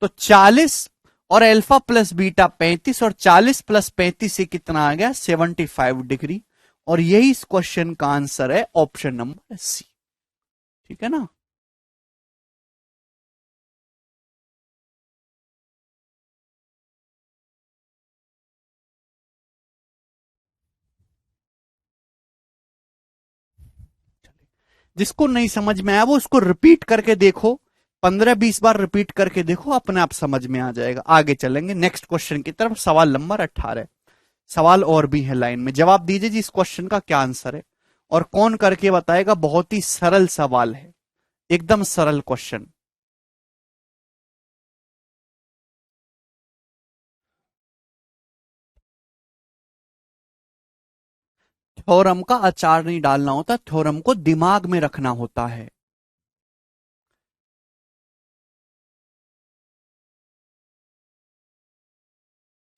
तो 40 और अल्फा प्लस बीटा 35, और 40 प्लस 35 से कितना आ गया? 75 डिग्री। और यही इस क्वेश्चन का आंसर है, ऑप्शन नंबर सी। ठीक है ना। जिसको नहीं समझ में आया वो उसको रिपीट करके देखो, 15-20 बार रिपीट करके देखो, अपने आप समझ में आ जाएगा। आगे चलेंगे नेक्स्ट क्वेश्चन की तरफ, सवाल नंबर 18। सवाल और भी है लाइन में, जवाब दीजिए जी इस क्वेश्चन का क्या आंसर है, और कौन करके बताएगा? बहुत ही सरल सवाल है, एकदम सरल क्वेश्चन। थ्योरम का अचार नहीं डालना होता, थ्योरम को दिमाग में रखना होता है।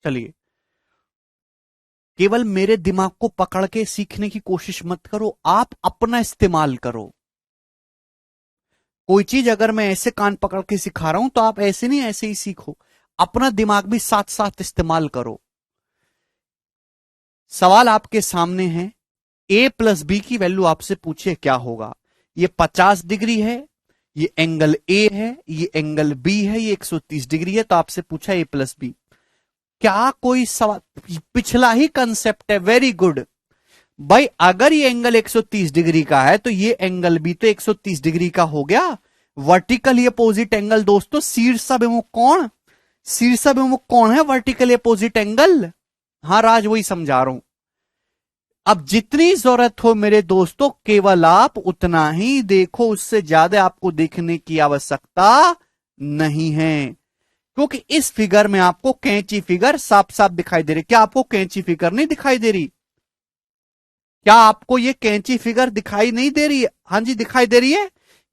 चलिए, केवल मेरे दिमाग को पकड़ के सीखने की कोशिश मत करो, आप अपना इस्तेमाल करो। कोई चीज अगर मैं ऐसे कान पकड़ के सिखा रहा हूं, तो आप ऐसे नहीं, ऐसे ही सीखो, अपना दिमाग भी साथ साथ इस्तेमाल करो। सवाल आपके सामने है, ए प्लस बी की वैल्यू आपसे पूछे क्या होगा? ये 50 डिग्री है, ये एंगल ए है, ये एंगल बी है, ये 130 डिग्री है, तो आपसे पूछा ए प्लस बी। क्या कोई सवाल? पिछला ही कंसेप्ट है, वेरी गुड। भाई अगर ये एंगल 130 डिग्री का है, तो ये एंगल भी तो 130 डिग्री का हो गया। वर्टिकली अपोजिट एंगल दोस्तों, शीर्षाभिमुख कोण, शीर्षाभिमुख कोण है वर्टिकली अपोजिट एंगल। हाँ राज, वही समझा रहा हूं। अब जितनी जरूरत हो मेरे दोस्तों, केवल आप उतना ही देखो, उससे ज्यादा आपको देखने की आवश्यकता नहीं है, क्योंकि इस फिगर में आपको कैंची फिगर साफ साफ दिखाई दे रही। क्या आपको कैंची फिगर नहीं दिखाई दे रही? क्या आपको ये कैंची फिगर दिखाई नहीं दे रही है? हाँ जी दिखाई दे रही है।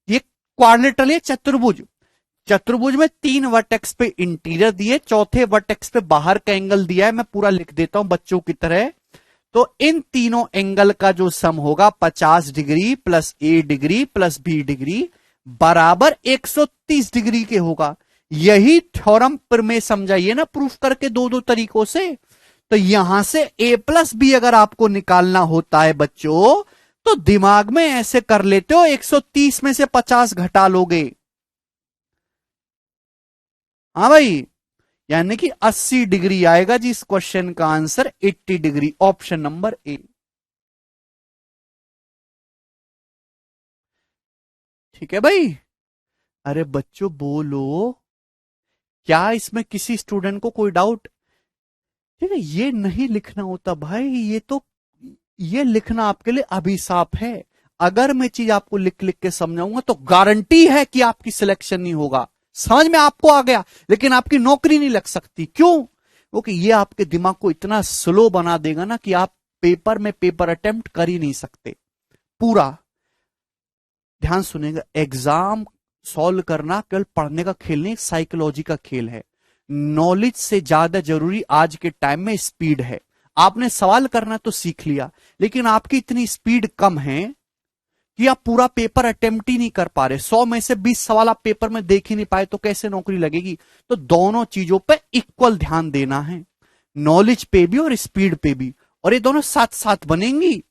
ये क्वाड्रिलेटरल है, चतुर्भुज। चतुर्भुज में 3 वर्टेक्स पे इंटीरियर दिए, चौथे वर्टेक्स पे बाहर का एंगल दिया है। मैं पूरा लिख देता हूं बच्चों की तरह। तो इन तीनों एंगल का जो सम होगा 50 डिग्री प्लस ए डिग्री प्लस बी डिग्री बराबर 130 डिग्री के होगा। यही थ्योरम पर में समझाइए ना, प्रूफ करके दो दो तरीकों से। तो यहां से a प्लस बी अगर आपको निकालना होता है बच्चों, तो दिमाग में ऐसे कर लेते हो, 130 में से 50 घटा लोगे। हाँ भाई, यानी कि 80 डिग्री आएगा जी इस क्वेश्चन का answer, 80 degree, option number A. ठीक है भाई। अरे बच्चों बोलो, क्या इसमें किसी स्टूडेंट को कोई डाउट? ठीक है, ये नहीं लिखना होता भाई, ये तो, ये लिखना आपके लिए अभिशाप है। अगर मैं चीज आपको लिख लिख के समझाऊंगा तो गारंटी है कि आपकी सिलेक्शन नहीं होगा। समझ में आपको आ गया, लेकिन आपकी नौकरी नहीं लग सकती। क्यों? क्योंकि ये आपके दिमाग को इतना स्लो बना देगा ना कि आप पेपर में पेपर अटेम्प्ट कर ही नहीं सकते। पूरा ध्यान सुनेगा, एग्जाम सॉल्व करना केवल पढ़ने का खेल नहीं, साइकोलॉजी का खेल है। नॉलेज से ज्यादा जरूरी आज के टाइम में स्पीड है। आपने सवाल करना तो सीख लिया, लेकिन आपकी इतनी स्पीड कम है कि आप पूरा पेपर अटेम्प्ट ही नहीं कर पा रहे। 100 में से 20 सवाल आप पेपर में देख ही नहीं पाए तो कैसे नौकरी लगेगी? तो दोनों चीजों पे इक्वल ध्यान देना है, नॉलेज पे भी और स्पीड पे भी, और ये दोनों साथ साथ बनेंगी।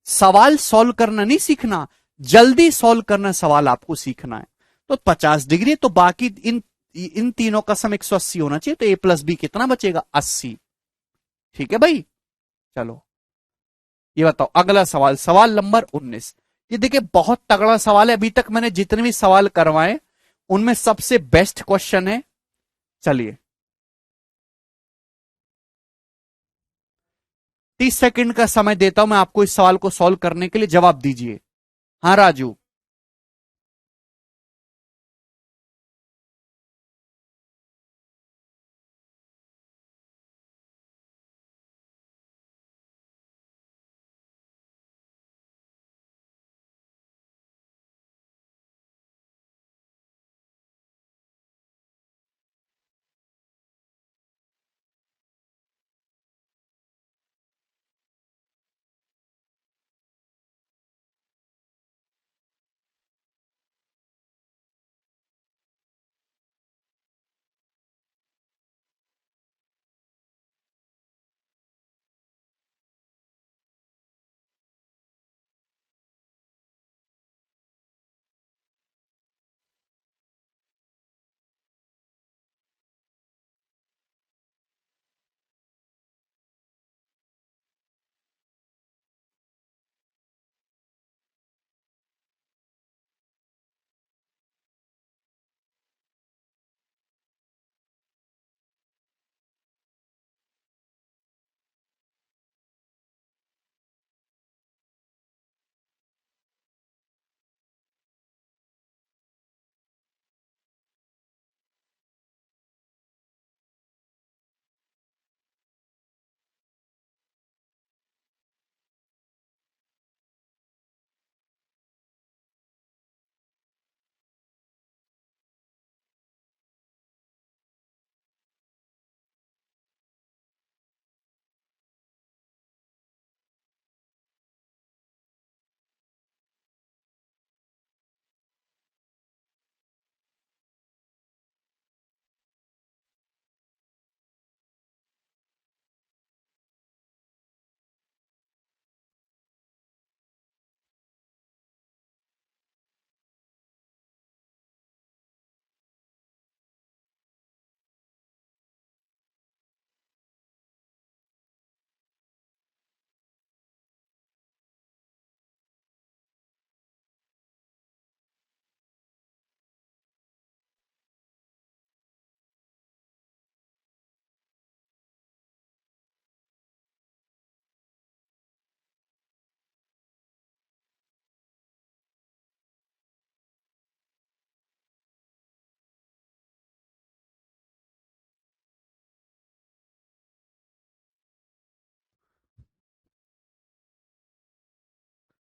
सवाल सॉल्व करना नहीं सीखना, जल्दी सॉल्व करना सवाल आपको सीखना है। तो 50 डिग्री, तो बाकी इन इन तीनों का सम 180 होना चाहिए, तो ए प्लस बी कितना बचेगा? 80। ठीक है भाई, चलो ये बताओ अगला सवाल, सवाल नंबर 19। ये देखिए बहुत तगड़ा सवाल है, अभी तक मैंने जितने भी सवाल करवाए उनमें सबसे बेस्ट क्वेश्चन है। चलिए 30 सेकंड का समय देता हूं मैं आपको इस सवाल को सॉल्व करने के लिए, जवाब दीजिए। हाँ राजू।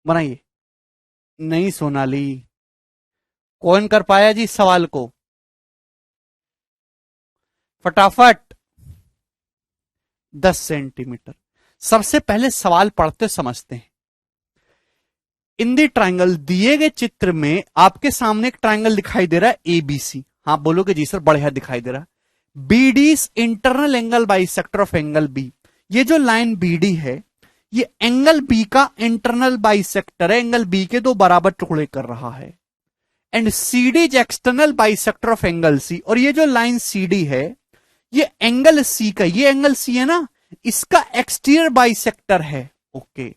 बनाइए। नहीं सोनाली, कौन कर पाया जी इस सवाल को? फटाफट। 10 सेंटीमीटर। सबसे पहले सवाल पढ़ते समझते हैं। इन दी ट्राइंगल, दिए गए चित्र में आपके सामने एक ट्राइंगल दिखाई दे रहा है एबीसी। हाँ बोलोगे जी सर, बढ़िया दिखाई दे रहा है। BD internal angle bisector of angle B. ये जो लाइन बीडी है, ये एंगल बी का इंटरनल बाइसेक्टर है, एंगल बी के दो बराबर टुकड़े कर रहा है। And C D is external bisector of angle C, और ये जो लाइन सी डी है ये एंगल सी का, ये एंगल सी है ना, इसका एक्सटीरियर बाइसेक्टर है। Okay,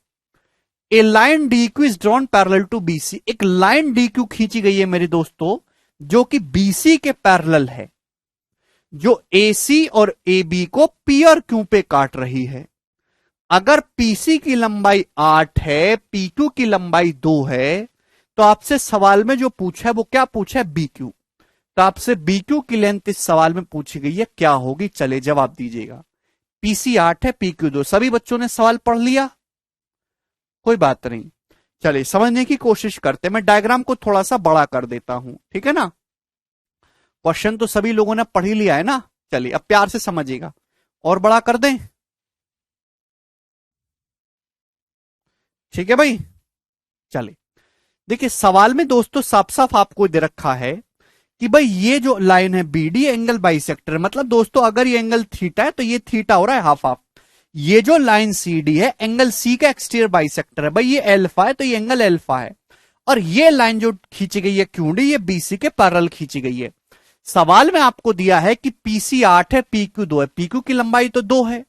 a line D Q is drawn parallel to BC, एक लाइन डी क्यू खींची गई है मेरे दोस्तों जो कि बीसी के पैरेलल है, जो एसी और ए बी को पी और क्यू पे काट रही है। अगर पीसी की लंबाई 8 है, पीक्यू की लंबाई 2 है, तो आपसे सवाल में जो पूछा है वो क्या पूछा है, बीक्यू। तो आपसे बीक्यू की लेंथ इस सवाल में पूछी गई है, क्या होगी, चले जवाब दीजिएगा। पीसी 8 है, पीक्यू 2। सभी बच्चों ने सवाल पढ़ लिया, कोई बात नहीं, चलिए समझने की कोशिश करते हैं। मैं डायग्राम को थोड़ा सा बड़ा कर देता हूं, ठीक है ना। क्वेश्चन तो सभी लोगों ने पढ़ ही लिया है ना, चलिए अब प्यार से समझिएगा। और बड़ा कर दें, ठीक है भाई। चलिए देखिए, सवाल में दोस्तों साफ साफ आपको दे रखा है कि भाई ये जो लाइन है बीडी एंगल बाइसेक्टर, मतलब दोस्तों अगर ये एंगल थीटा है तो ये थीटा हो रहा है हाफ हाफ। ये जो लाइन सी डी है एंगल सी का एक्सटीरियर बाइसेक्टर है, भाई ये एल्फा है तो ये एंगल एल्फा है। और ये लाइन जो खींची गई है क्यूडी, ये बीसी के पैरेलल खींची गई है। सवाल में आपको दिया है कि पीसी 8 है, पीक्यू 2 है, पीक्यू की लंबाई तो 2 है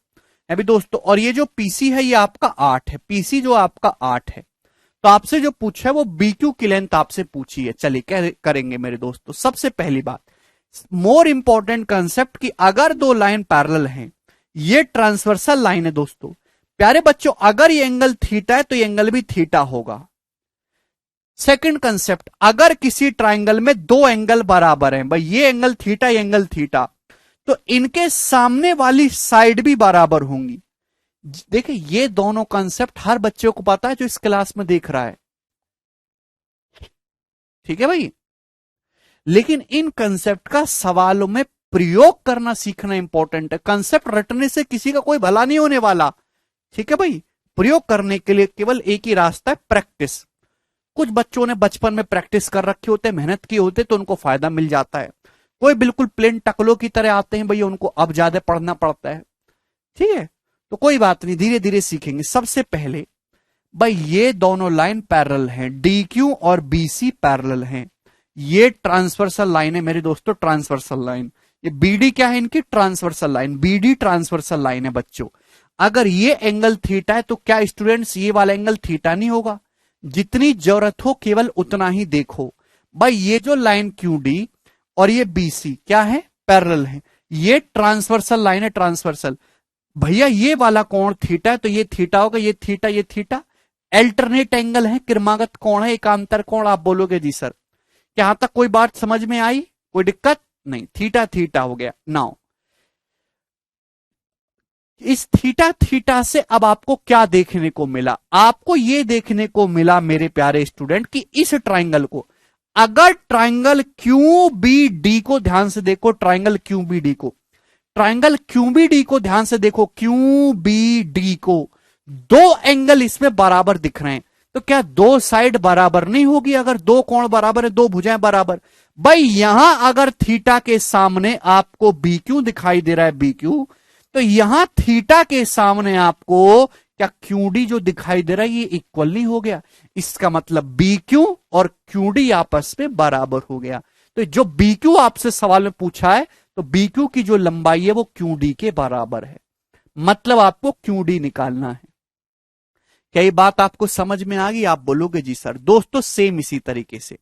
अभी दोस्तों, और ये जो पीसी है ये आपका 8 है, पीसी जो आपका 8 है। तो आपसे जो पूछा है वो बीक्यू की लेंथ आपसे पूछी है। चलिए करेंगे मेरे दोस्तों। सबसे पहली बात, मोर इंपॉर्टेंट कंसेप्ट कि अगर दो लाइन पैरेलल हैं, ये ट्रांसवर्सल लाइन है दोस्तों। प्यारे बच्चों, अगर ये एंगल थीटा है तो ये एंगल भी थीटा होगा। सेकंड कंसेप्ट, अगर किसी ट्राइंगल में दो एंगल बराबर हैं, भाई ये एंगल थीटा, ये एंगल थीटा, तो इनके सामने वाली साइड भी बराबर होंगी। देखिए ये दोनों कंसेप्ट हर बच्चे को पता है जो इस क्लास में देख रहा है, ठीक है भाई। लेकिन इन कंसेप्ट का सवालों में प्रयोग करना सीखना इंपॉर्टेंट है। कंसेप्ट रटने से किसी का कोई भला नहीं होने वाला, ठीक है भाई। प्रयोग करने के लिए केवल एक ही रास्ता है, प्रैक्टिस। कुछ बच्चों ने बचपन में प्रैक्टिस कर रखे होते, मेहनत की होते, तो उनको फायदा मिल जाता है। कोई बिल्कुल प्लेन टकलों की तरह आते हैं भैया, उनको अब ज्यादा पढ़ना पड़ता है, ठीक है। तो कोई बात नहीं, धीरे धीरे सीखेंगे। सबसे पहले भाई ये दोनों लाइन पैरेलल हैं, डी क्यू और बीसी पैरेलल हैं। ये ट्रांसवर्सल लाइन है मेरे दोस्तों, ट्रांसवर्सल लाइन। ये बीडी क्या है इनकी, transversal line. BD transversal line है बच्चों। अगर ये एंगल थीटा है तो क्या स्टूडेंट्स ये वाला एंगल थीटा नहीं होगा? जितनी जरूरत हो केवल उतना ही देखो। भाई ये जो लाइन क्यू डी और ये बीसी क्या है, पैरेलल है। ये ट्रांसवर्सल लाइन है, ट्रांसवर्सल। भैया ये वाला कोण थीटा है तो ये थीटा होगा, ये थीटा, ये थीटा। अल्टरनेट एंगल है, क्रमागत कोण है, एकांतर कोण। आप बोलोगे जी सर, यहां तक कोई बात समझ में आई, कोई दिक्कत नहीं? थीटा थीटा हो गया। नाउ इस थीटा थीटा से अब आपको क्या देखने को मिला? आपको ये देखने को मिला मेरे प्यारे स्टूडेंट कि इस ट्राइंगल को, अगर ट्राइंगल क्यू बी डी को ध्यान से देखो, ट्राइंगल क्यू बी डी को, ट्राइंगल क्यू बी डी को ध्यान से देखो, क्यू बी डी को, दो एंगल इसमें बराबर दिख रहे हैं, तो क्या दो साइड बराबर नहीं होगी? अगर दो कोण बराबर है, दो भुजाएं बराबर। भाई यहां अगर थीटा के सामने आपको बी क्यू दिखाई दे रहा है, बी क्यू, तो यहां थीटा के सामने आपको क्या क्यू डी जो दिखाई दे रहा है, ये इक्वल नहीं हो गया? इसका मतलब बी क्यू और क्यू डी आपस में बराबर हो गया। तो जो बी क्यू आपसे सवाल में पूछा है, तो बी क्यू की जो लंबाई है वो क्यू डी के बराबर है, मतलब आपको क्यू डी निकालना है। क्या ये बात आपको समझ में आ गई? आप बोलोगे जी सर। दोस्तों सेम इसी तरीके से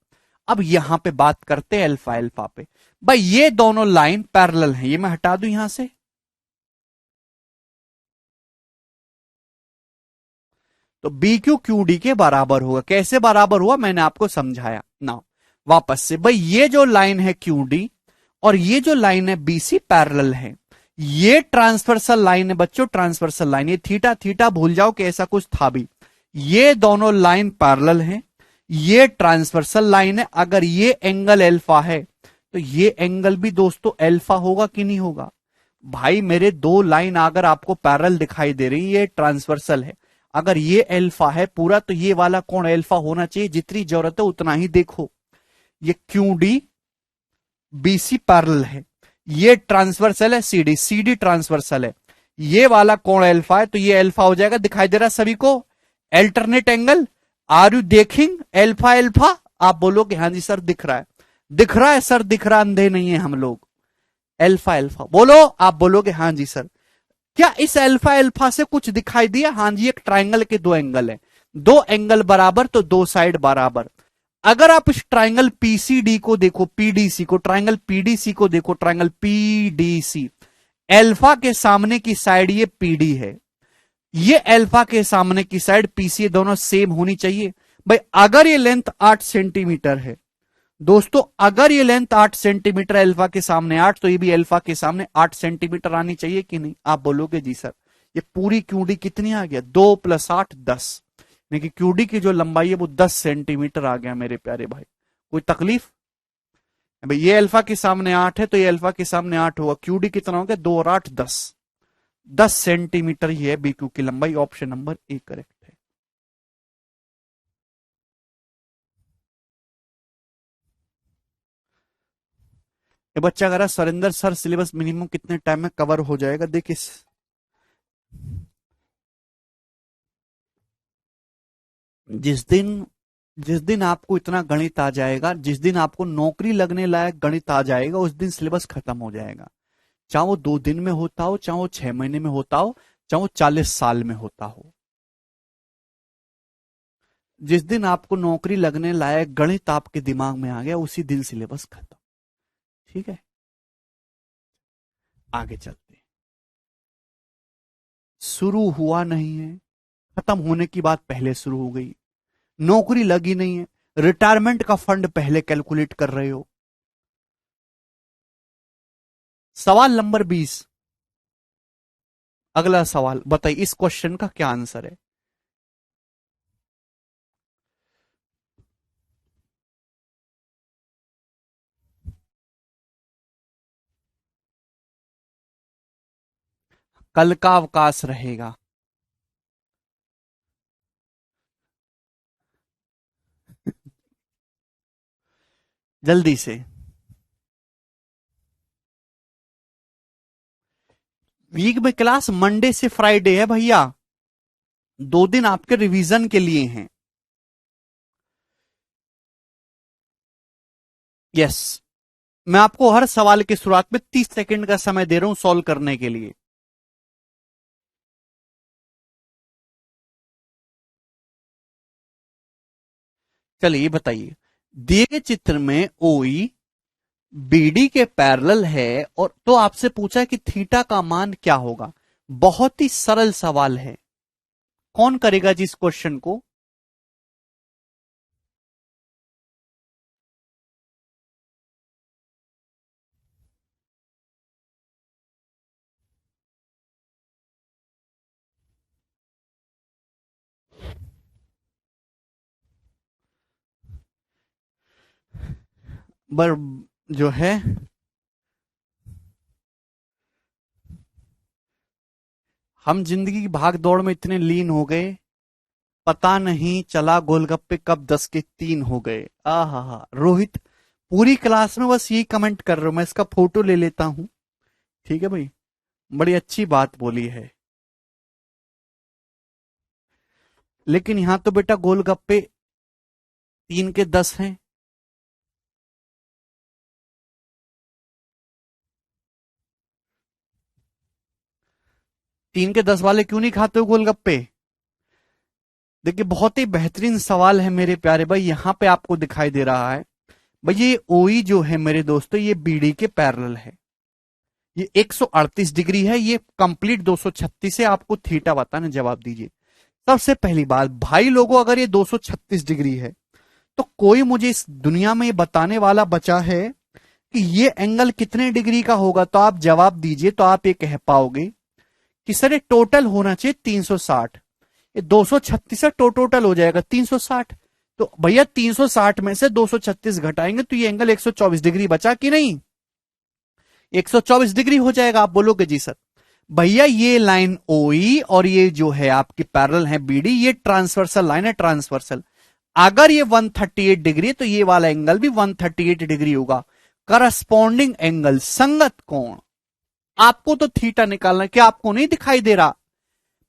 अब यहां पे बात करते हैं अल्फा अल्फा पे। भाई ये दोनों लाइन पैरेलल हैं, ये मैं हटा दूं यहां से, तो बी क्यू क्यू डी के बराबर होगा। कैसे बराबर हुआ मैंने आपको समझाया ना। वापस से, भाई ये जो लाइन है क्यू डी और ये जो लाइन है बीसी पैरेलल है। ये ट्रांसवर्सल लाइन है बच्चों, ट्रांसवर्सल लाइन। ये थीटा थीटा भूल जाओ कि ऐसा कुछ था भी। ये दोनों लाइन पैरेलल हैं, ये ट्रांसवर्सल लाइन है। अगर ये एंगल एल्फा है तो ये एंगल भी दोस्तों एल्फा होगा कि नहीं होगा? भाई मेरे दो लाइन अगर आपको पैरेलल दिखाई दे रही है, ये ट्रांसवर्सल है, अगर ये एल्फा है पूरा, तो ये वाला कोण एल्फा होना चाहिए। जितनी जरूरत है उतना ही देखो। ये क्यू डी बीसी पैरेलल है, ये ट्रांसवर्सल है, सीडी सीडी ट्रांसवर्सल है, ये वाला कोण अल्फा है, तो ये अल्फा हो जाएगा। दिखाई दे रहा है सभी को अल्टरनेट एंगल? आर यू देखिंग अल्फा अल्फा? आप बोलोगे हाँ जी सर दिख रहा है। दिख रहा है सर, दिख रहा, अंधे नहीं है हम लोग। अल्फा अल्फा बोलो, आप बोलोगे हाँ जी सर। क्या इस अल्फा अल्फा से कुछ दिखाई दिया? हाँ जी, एक ट्राइंगल के दो एंगल है, दो एंगल बराबर तो दो साइड बराबर। अगर आप इस ट्राइंगल पीसीडी को देखो, पीडीसी को, ट्राइंगल पीडीसी को देखो, ट्राइंगल पीडीसी, अल्फा के सामने की साइड ये पीडी है, ये अल्फा के सामने की साइड पीसी, दोनों सेम होनी चाहिए। भाई अगर ये लेंथ 8 सेंटीमीटर है दोस्तों, अगर ये लेंथ 8 सेंटीमीटर, अल्फा के सामने 8, तो ये भी अल्फा के सामने 8 सेंटीमीटर आनी चाहिए कि नहीं? आप बोलोगे जी सर। ये पूरी क्यूडी कितनी आ गया? 2 + 8 10, यानी कि क्यूडी की जो लंबाई है वो 10 सेंटीमीटर आ गया मेरे प्यारे भाई। कोई तकलीफ? भाई ये अल्फा के सामने 8 है तो ये अल्फा के सामने 8 होगा, क्यूडी कितना हो गया? 2 और 8 10, 10 सेंटीमीटर ही है बीक्यू की लंबाई। ऑप्शन नंबर ए करेक्ट है। ये बच्चा कह रहा सरिंदर सर सिलेबस मिनिमम कितने टाइम में कवर हो जाएगा? देखिए जिस दिन जिस दिन आपको इतना गणित आ जाएगा, जिस दिन आपको नौकरी लगने लायक गणित आ जाएगा, उस दिन सिलेबस खत्म हो जाएगा। चाहे वो 2 दिन में होता हो, चाहे वो 6 महीने में होता हो, चाहे वो 40 साल में होता हो। जिस दिन आपको नौकरी लगने लायक गणित आपके दिमाग में आ गया, उसी दिन सिलेबस खत्म। ठीक है, आगे चलते हैं। शुरू हुआ नहीं है, खत्म होने की बात पहले शुरू हो गई। नौकरी लगी नहीं है, रिटायरमेंट का फंड पहले कैलकुलेट कर रहे हो। सवाल नंबर 20, अगला सवाल बताइए, इस क्वेश्चन का क्या आंसर है? कल का अवकाश रहेगा। जल्दी से। वीक में क्लास मंडे से फ्राइडे है भैया, 2 दिन आपके रिवीजन के लिए हैं। यस, मैं आपको हर सवाल की शुरुआत में 30 सेकंड का समय दे रहा हूं सॉल्व करने के लिए। चलिए बताइए, दिए गए चित्र में ओई बीडी के पैरेलल है, और तो आपसे पूछा कि थीटा का मान क्या होगा। बहुत ही सरल सवाल है, कौन करेगा जी इस क्वेश्चन को? बर जो है, हम जिंदगी की भाग दौड़ में इतने लीन हो गए, पता नहीं चला गोलगप्पे कब 10 के 3 हो गए। आ हा हा, रोहित पूरी क्लास में बस यही कमेंट कर रहे हो, मैं इसका फोटो ले लेता हूं। ठीक है भाई, बड़ी अच्छी बात बोली है। लेकिन यहां तो बेटा गोलगप्पे 3 के 10 हैं। 3 के 10 वाले क्यों नहीं खाते हो गोलगप्पे? देखिए बहुत ही बेहतरीन सवाल है मेरे प्यारे भाई, यहां पे आपको दिखाई दे रहा है भाई, ये ओई जो है मेरे दोस्तों, ये बीडी के पैरेलल है। ये 138 डिग्री है, ये कंप्लीट 236 है। आपको थीटा बताना, जवाब दीजिए। सबसे पहली बात भाई लोगों, अगर ये 236 डिग्री है, तो कोई मुझे इस दुनिया में ये बताने वाला बचा है कि ये एंगल कितने डिग्री का होगा? तो आप जवाब दीजिए, तो आप ये कह पाओगे कि सर ये टोटल होना चाहिए 360। ये 236 टोटल हो जाएगा 360। तो भैया 360 में से 236 घटाएंगे तो ये एंगल 124 डिग्री बचा कि नहीं? 124 डिग्री हो जाएगा। आप बोलोगे जी सर। भैया ये लाइन ओई और ये जो है आपकी पैरेलल है बीडी, ये ट्रांसवर्सल लाइन है, ट्रांसवर्सल। अगर ये 138 डिग्री है तो ये वाला एंगल भी 138 डिग्री होगा। करस्पॉन्डिंग एंगल, संगत कोण, आपको तो थीटा निकालना है, क्या आपको नहीं दिखाई दे रहा?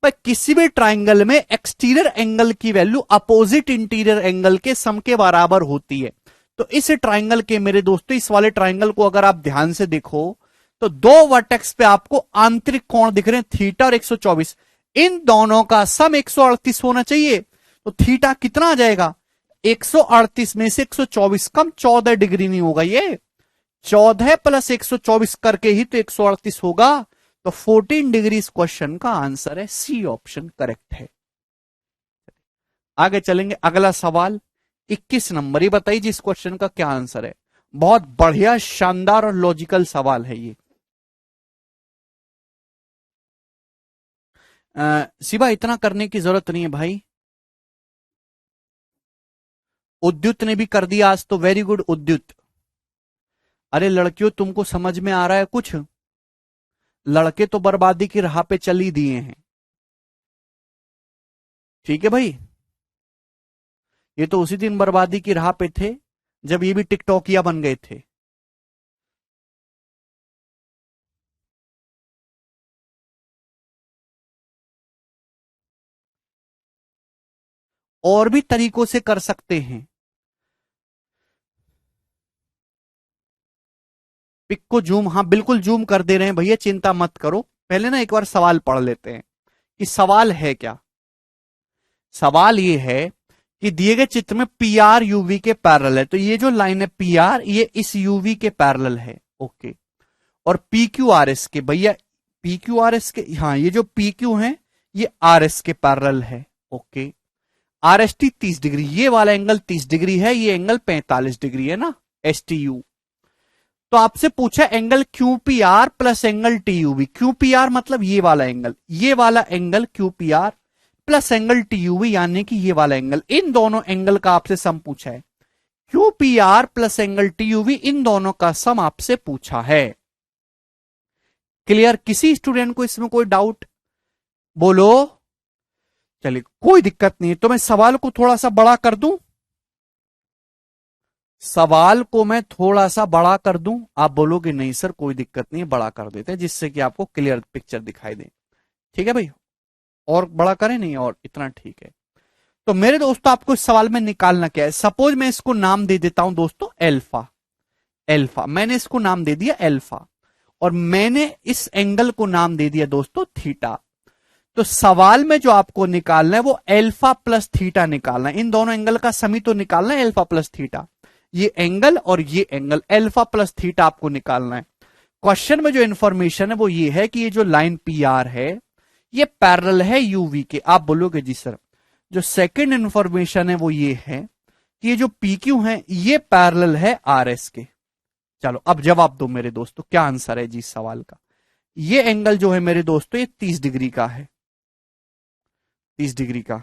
पर किसी भी ट्राइंगल में एक्सटीरियर एंगल की वैल्यू अपोजिट इंटीरियर एंगल के सम के बराबर होती है। तो इस ट्राइंगल के मेरे दोस्तों, इस वाले ट्राइंगल को अगर आप ध्यान से देखो तो दो वर्टेक्स पे आपको आंतरिक कोण दिख रहे हैं, थीटा और 124। इन दोनों का सम 138 होना चाहिए। तो थीटा कितना आ जाएगा? 138 में से 124 कम 14 डिग्री नहीं होगा ये? 14 प्लस 124 करके ही तो 138 होगा। तो 14 डिग्री इस क्वेश्चन का आंसर है, सी ऑप्शन करेक्ट है। आगे चलेंगे, अगला सवाल 21 नंबर। ये बताइए जिस क्वेश्चन का क्या आंसर है। बहुत बढ़िया, शानदार और लॉजिकल सवाल है ये। शिवा इतना करने की जरूरत नहीं है भाई। उद्युत ने भी कर दिया आज तो, वेरी गुड उद्युत। अरे लड़कियों, तुमको समझ में आ रहा है कुछ? लड़के तो बर्बादी की राह पे चल ही दिए हैं। ठीक है भाई, ये तो उसी दिन बर्बादी की राह पे थे जब ये भी टिकटॉकिया बन गए थे। और भी तरीकों से कर सकते हैं। पिक को जूम, हाँ बिल्कुल जूम कर दे रहे हैं भैया, चिंता मत करो। पहले ना एक बार सवाल पढ़ लेते हैं कि सवाल है क्या। सवाल ये है कि दिए गए चित्र में पी आर यूवी के पैरेलल है। तो ये जो लाइन है पी आर, ये इस यूवी के पैरेलल है। ओके। और पी क्यू आर एस के, भैया पी क्यू आर एस के, हाँ ये जो पी क्यू है ये आर एस के पैरेलल है। Okay. R S T 30 degree, ये वाला एंगल 30 डिग्री है, ये एंगल 45 डिग्री है ना, एस टी यू। तो आपसे पूछा angle Q P R plus angle T U V. Q P R मतलब ये वाला एंगल, ये वाला angle Q P R plus angle T U V यानी कि ये वाला एंगल। इन दोनों एंगल का आपसे सम पूछा है। Q P R plus angle T U V, इन दोनों का सम आपसे पूछा है। क्लियर? किसी स्टूडेंट को इसमें कोई डाउट? बोलो। चलिए कोई दिक्कत नहीं है, तो मैं सवाल को थोड़ा सा बड़ा कर दूं। सवाल को मैं थोड़ा सा बड़ा कर दूं। आप बोलोगे नहीं सर कोई दिक्कत नहीं है, बड़ा कर देते हैं जिससे कि आपको क्लियर पिक्चर दिखाई दे। ठीक है भाई, और बड़ा करें? नहीं, और इतना ठीक है। तो मेरे दोस्तों आपको इस सवाल में निकालना क्या है। सपोज मैं इसको नाम दे देता हूं दोस्तों एल्फा। एल्फा मैंने इसको नाम दे दिया एल्फा, और मैंने इस एंगल को नाम दे दिया दोस्तों थीटा। तो सवाल में जो आपको निकालना है वो एल्फा प्लस थीटा निकालना है। इन दोनों एंगल का समी तो निकालना है एल्फा प्लस थीटा। ये एंगल और ये एंगल एल्फा प्लस थीटा आपको निकालना है। क्वेश्चन में जो इंफॉर्मेशन है वो ये है कि ये जो लाइन पी आर है ये पैरेलल है यूवी के। आप बोलोगे जी सर। जो सेकंड इंफॉर्मेशन है वो ये है कि ये जो पी क्यू है ये पैरेलल है आर एस के। चलो अब जवाब दो मेरे दोस्तों, क्या आंसर है जी इस सवाल का। ये एंगल जो है मेरे दोस्तों ये 30 डिग्री का है। 30 डिग्री का,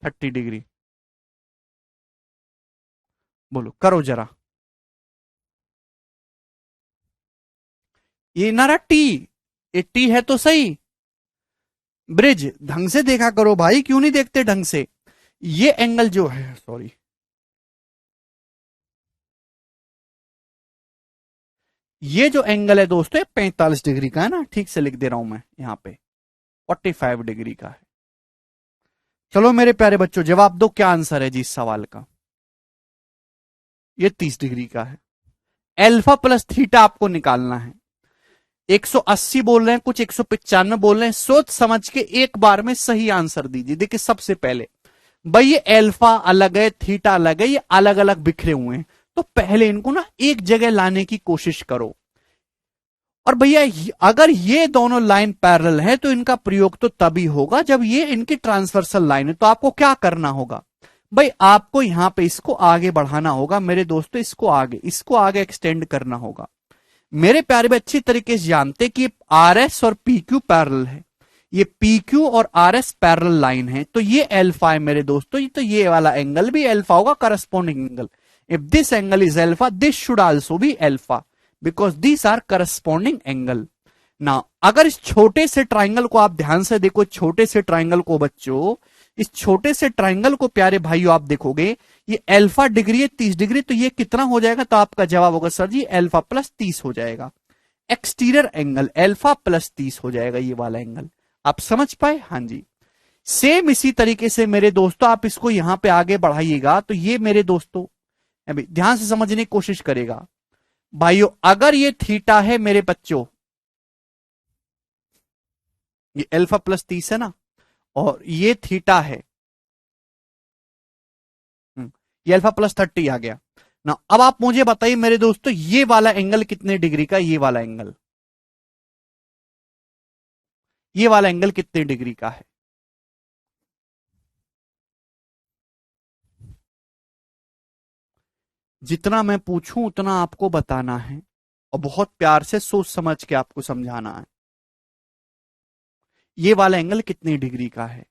30 डिग्री। बोलो करो जरा। ये नारा टी, ये टी है तो सही। ब्रिज ढंग से देखा करो भाई, क्यों नहीं देखते ढंग से। ये एंगल जो है, सॉरी, ये जो एंगल है दोस्तों 45 डिग्री का है ना, ठीक से लिख दे रहा हूं मैं यहां पे, 45 डिग्री का है। चलो मेरे प्यारे बच्चों जवाब दो, क्या आंसर है जी इस सवाल का। ये 30 डिग्री का है। एल्फा प्लस थीटा आपको निकालना है। 180 बोल रहे हैं, कुछ 195 बोल रहे हैं। सोच समझ के एक बार में सही आंसर दीजिए। देखिए सबसे पहले भाई ये एल्फा अलग है, थीटा अलग है, ये अलग अलग बिखरे हुए हैं। तो पहले इनको ना एक जगह लाने की कोशिश करो। और भैया अगर ये दोनों लाइन पैरेलल है तो इनका प्रयोग तो तभी होगा जब ये इनकी ट्रांसवर्सल लाइन है। तो आपको क्या करना होगा भाई, आपको यहां पे इसको आगे बढ़ाना होगा मेरे दोस्तों, इसको आगे एक्सटेंड करना होगा। मेरे प्यारे बच्चे अच्छी तरीके से जानते कि आर एस और पी क्यू पैरेलल है। ये पी क्यू और आर एस पैरेलल लाइन है, तो ये एल्फा है मेरे दोस्तों। तो ये वाला एंगल भी एल्फा होगा, corresponding angle. If this angle is alpha, this should also be alpha, because these are corresponding angle. ना अगर इस छोटे से ट्राइंगल को आप ध्यान से देखो, छोटे से ट्राइंगल को बच्चों, इस छोटे से ट्राइंगल को प्यारे भाइयों आप देखोगे, ये अल्फा डिग्री है 30 डिग्री, तो ये कितना हो जाएगा? तो आपका जवाब होगा सर जी अल्फा प्लस 30 हो जाएगा। एक्सटीरियर एंगल अल्फा प्लस 30 हो जाएगा ये वाला एंगल। आप समझ पाए? हाँ जी। सेम इसी तरीके से मेरे दोस्तों आप इसको यहां पे आगे बढ़ाइएगा, तो ये मेरे दोस्तों अभी ध्यान से समझने की कोशिश करेगा भाइयों, अगर ये थीटा है मेरे बच्चों, ये अल्फा प्लस 30 है ना, और ये थीटा है, ये अल्फा प्लस 30 आ गया ना। अब आप मुझे बताइए मेरे दोस्तों, ये वाला एंगल कितने डिग्री का? ये वाला एंगल, ये वाला एंगल कितने डिग्री का है? जितना मैं पूछूं उतना आपको बताना है, और बहुत प्यार से सोच समझ के आपको समझाना है। ये वाला एंगल कितनी डिग्री का है?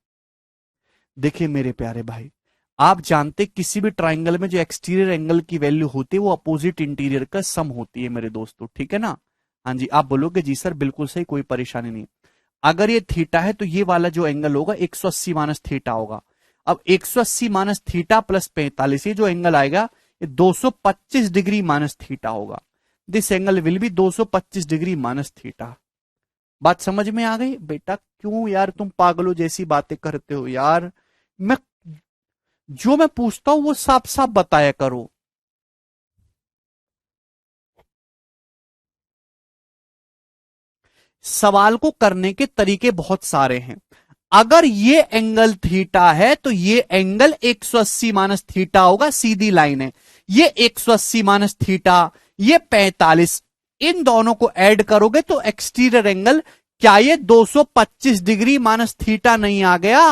देखिए मेरे प्यारे भाई, आप जानते किसी भी ट्राइंगल में जो एक्सटीरियर एंगल की वैल्यू होती है वो अपोजिट इंटीरियर का सम होती है मेरे दोस्तों, ठीक है ना? हाँ जी, आप बोलोगे जी सर बिल्कुल सही, कोई परेशानी नहीं। अगर ये थीटा है तो ये वाला जो एंगल होगा 180 माइनस थीटा होगा। अब 180 माइनस थीटा प्लस 45, ये जो एंगल आएगा ये 225 डिग्री माइनस थीटा होगा। This angle will be 225 degree minus theta. बात समझ में आ गई बेटा? क्यों यार तुम पागलों जैसी बातें करते हो यार? मैं जो मैं पूछता हूं वो साफ साफ बताया करो। सवाल को करने के तरीके बहुत सारे हैं। अगर ये एंगल थीटा है तो ये एंगल 180 माइनस थीटा होगा, सीधी लाइन है। ये 180 माइनस थीटा, ये 45, इन दोनों को ऐड करोगे तो एक्सटीरियर एंगल, क्या ये 225 डिग्री माइनस थीटा नहीं आ गया?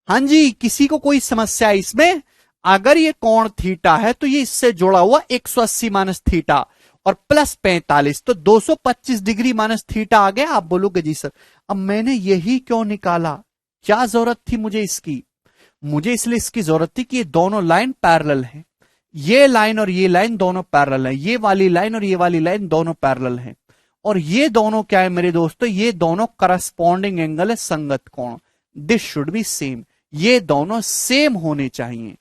हां जी, किसी को कोई समस्या है इसमें? अगर ये कोण थीटा है तो ये इससे जुड़ा हुआ 180 माइनस थीटा और प्लस 45, तो 225 डिग्री माइनस थीटा आ गया। आप बोलोगे जी सर अब मैंने यही क्यों निकाला, क्या जरूरत थी मुझे इसकी? मुझे इसलिए इसकी जरूरत थी कि ये दोनों लाइन पैरेलल हैं। ये लाइन और ये लाइन दोनों पैरेलल हैं, ये वाली लाइन और ये वाली लाइन दोनों पैरेलल हैं। और ये दोनों क्या है मेरे दोस्तों? ये दोनों करस्पॉन्डिंग एंगल है, संगत कोण। दिस शुड बी सेम, ये दोनों सेम होने चाहिए।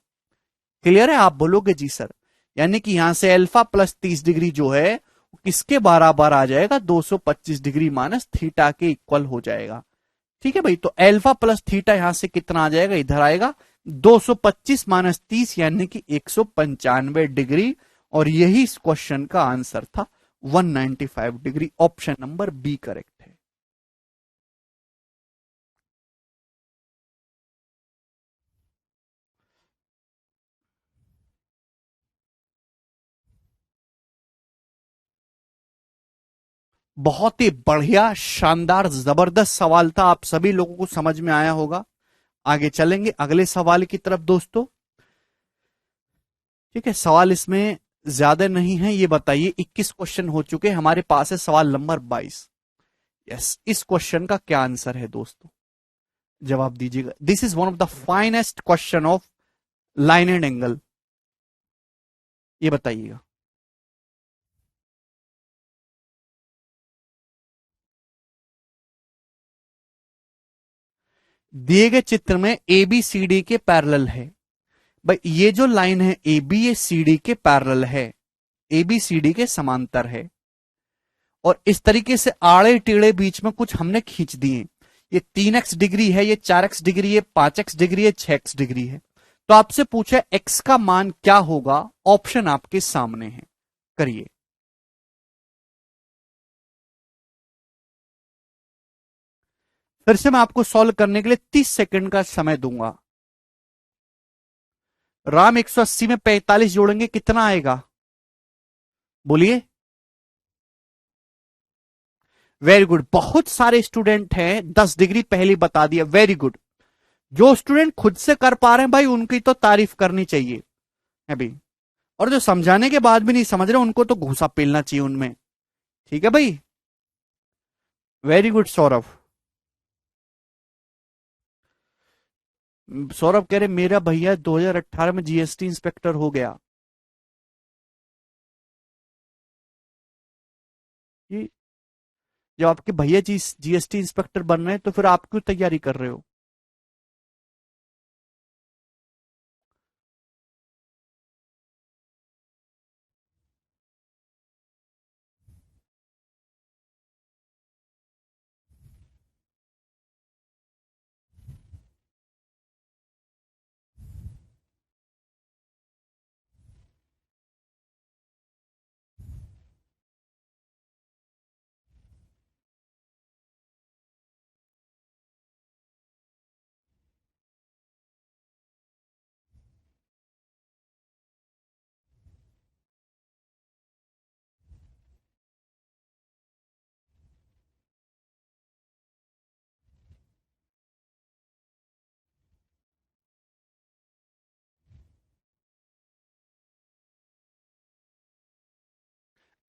क्लियर है? आप बोलोगे जी सर, यानी कि यहां से अल्फा प्लस 30 डिग्री जो है किसके बराबर आ जाएगा? 225 डिग्री माइनस थीटा के इक्वल हो जाएगा। ठीक है भाई, तो अल्फा प्लस थीटा यहां से कितना आ जाएगा? इधर आएगा 225 माइनस 30 यानी कि 195 डिग्री। और यही इस क्वेश्चन का आंसर था, 195 डिग्री। ऑप्शन नंबर बी करेक्ट है। बहुत ही बढ़िया, शानदार, जबरदस्त सवाल था। आप सभी लोगों को समझ में आया होगा। आगे चलेंगे अगले सवाल की तरफ दोस्तों। ठीक है, सवाल इसमें ज्यादा नहीं है। ये बताइए 21 क्वेश्चन हो चुके हैं, हमारे पास है सवाल नंबर 22। यस, इस क्वेश्चन का क्या आंसर है दोस्तों? जवाब दीजिएगा। This is one of the finest question of line and angle. ये बताइएगा। दिए गए चित्र में ए बी सी डी के पैरेलल है। भाई ये जो लाइन है ए बी, ये सी डी के पैरेलल है, ए बी सी डी के समांतर है। और इस तरीके से आड़े टेढ़े बीच में कुछ हमने खींच दिए। ये 3x डिग्री है, ये 4x डिग्री है, 5x डिग्री है, 6x डिग्री है। तो आपसे पूछा x का मान क्या होगा? ऑप्शन आपके सामने है, करिए। फिर से मैं आपको सॉल्व करने के लिए 30 सेकंड का समय दूंगा। राम 180 में 45 जोड़ेंगे कितना आएगा? बोलिए। वेरी गुड, बहुत सारे स्टूडेंट हैं, 10 डिग्री पहले बता दिया। Very good. जो स्टूडेंट खुद से कर पा रहे हैं भाई उनकी तो तारीफ करनी चाहिए अभी। और जो समझाने के बाद भी नहीं समझ रहे उनको तो घूसा पेलना चाहिए उनमें। ठीक है भाई, वेरी गुड सौरभ। सौरभ कह रहे मेरा भैया 2018 में जीएसटी इंस्पेक्टर हो गया। ये जब आपके भैया जी जीएसटी इंस्पेक्टर बन रहे हैं तो फिर आप क्यों तैयारी कर रहे हो?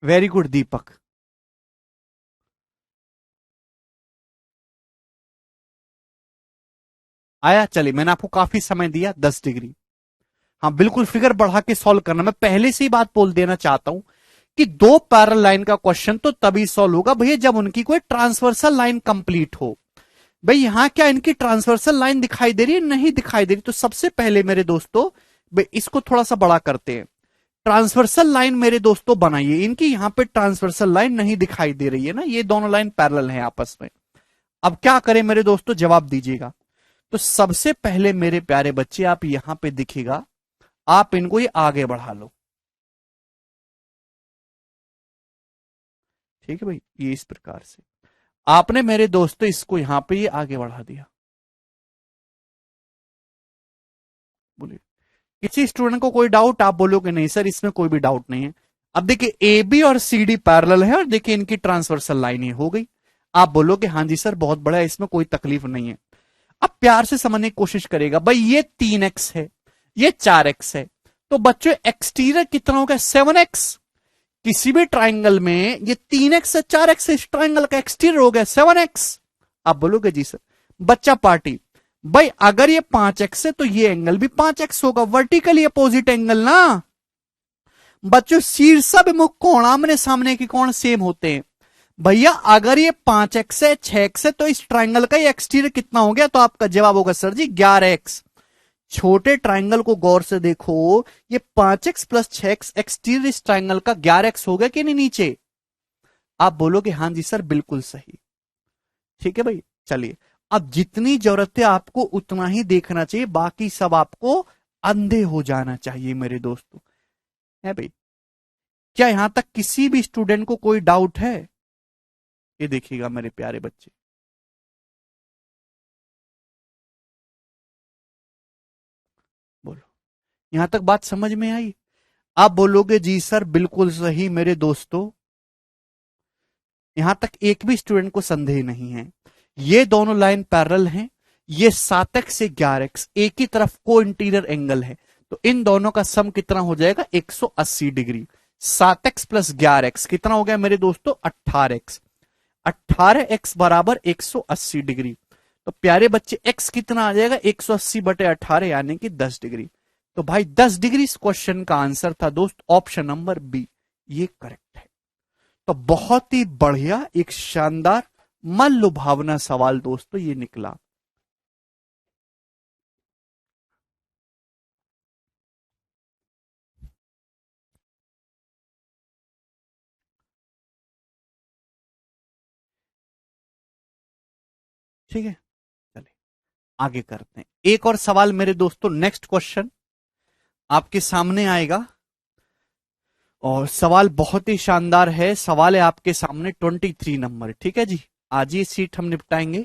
वेरी गुड दीपक। आया, चलिए मैंने आपको काफी समय दिया, 10 डिग्री। हाँ बिल्कुल, फिगर बढ़ा के सॉल्व करना। मैं पहले से ही बात बोल देना चाहता हूं कि दो पैरेलल लाइन का क्वेश्चन तो तभी सॉल्व होगा भैया जब उनकी कोई ट्रांसवर्सल लाइन कंप्लीट हो। भाई यहां क्या इनकी ट्रांसवर्सल लाइन दिखाई दे रही है? नहीं दिखाई दे रही। तो सबसे पहले मेरे दोस्तों, भाई इसको थोड़ा सा बड़ा करते हैं। ट्रांसवर्सल लाइन मेरे दोस्तों बनाइए। इनकी यहां पे ट्रांसवर्सल लाइन नहीं दिखाई दे रही है ना, ये दोनों लाइन पैरेलल हैं आपस में। अब क्या करें मेरे दोस्तों, जवाब दीजिएगा। तो सबसे पहले मेरे प्यारे बच्चे, आप यहां पे दिखेगा, आप इनको ये आगे बढ़ा लो। ठीक है भाई, ये इस प्रकार से आपने मेरे दोस्तों इसको यहां पे ये आगे बढ़ा दिया। बोलिए, किसी स्टूडेंट को कोई डाउट? आप बोलोगे नहीं सर इसमें कोई भी डाउट नहीं है। अब देखिए ए बी और सी डी पैरेलल है और देखिए इनकी ट्रांसवर्सल लाइन हो गई। आप बोलोगे हाँ जी सर बहुत बड़ा है, इसमें कोई तकलीफ नहीं है। अब प्यार से समझने की कोशिश करेगा। भाई ये 3x है, ये 4x है, तो बच्चों एक्सटीरियर कितना हो गया? 7x। किसी भी ट्राइंगल में ये 3x से 4x, इस ट्राइंगल का एक्सटीरियर हो गया 7x। आप बोलोगे जी सर। बच्चा पार्टी, भाई अगर ये 5x है तो ये एंगल भी 5x होगा, वर्टिकली अपोजिट एंगल ना। बच्चों शीर्षाभिमुख कोण, आमने सामने के कोण सेम होते हैं। भैया अगर ये 5x है, 6x है, तो इस ट्राइंगल का ये एक्सटीरियर कितना हो गया? तो आपका जवाब होगा सर जी 11x। छोटे ट्राइंगल को गौर से देखो, ये 5x प्लस 6x एक्सटीरियर इस ट्राइंगल का 11x हो गया कि नहीं नीचे? आप बोलोगे हाँ जी सर बिल्कुल सही। ठीक है भाई, चलिए अब जितनी जरूरत है आपको उतना ही देखना चाहिए, बाकी सब आपको अंधे हो जाना चाहिए मेरे दोस्तों। है भाई, क्या यहां तक किसी भी स्टूडेंट को कोई डाउट है? ये देखिएगा मेरे प्यारे बच्चे, बोलो यहां तक बात समझ में आई? आप बोलोगे जी सर बिल्कुल सही मेरे दोस्तों। यहां तक एक भी स्टूडेंट को संदेह नहीं है। ये दोनों लाइन पैरेलल हैं। ये 7x से 11x एक ही तरफ को इंटीरियर एंगल है, तो इन दोनों का सम कितना हो जाएगा? 180 डिग्री। 7x प्लस 11x कितना हो गया मेरे दोस्तों? 18x। 18x बराबर 180 डिग्री। तो प्यारे बच्चे x कितना आ जाएगा? 180/18 यानी कि 10 डिग्री। तो भाई 10 डिग्री इस क्वेश्चन का आंसर था दोस्त, ऑप्शन नंबर बी, ये करेक्ट है। तो बहुत ही बढ़िया, एक शानदार मन लुभावना सवाल दोस्तों ये निकला। ठीक है, चलिए आगे करते हैं। एक और सवाल मेरे दोस्तों, नेक्स्ट क्वेश्चन आपके सामने आएगा और सवाल बहुत ही शानदार है। सवाल है आपके सामने 23 नंबर। ठीक है जी, आज ये सीट हम निपटाएंगे।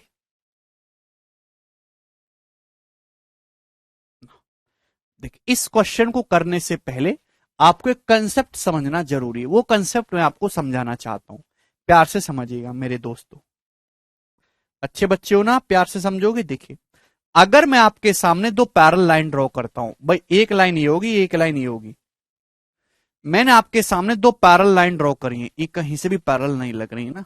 देखिए इस क्वेश्चन को करने से पहले आपको एक कंसेप्ट समझना जरूरी है। वो कंसेप्ट मैं आपको समझाना चाहता हूं, प्यार से समझिएगा मेरे दोस्तों। अच्छे बच्चे हो ना, प्यार से समझोगे। देखिए अगर मैं आपके सामने दो पैरेलल लाइन ड्रॉ करता हूं, भाई एक लाइन ये होगी, एक लाइन ये होगी। मैंने आपके सामने दो पैरेलल लाइन ड्रॉ करी है, ये कहीं से भी पैरेलल नहीं लग रही है ना।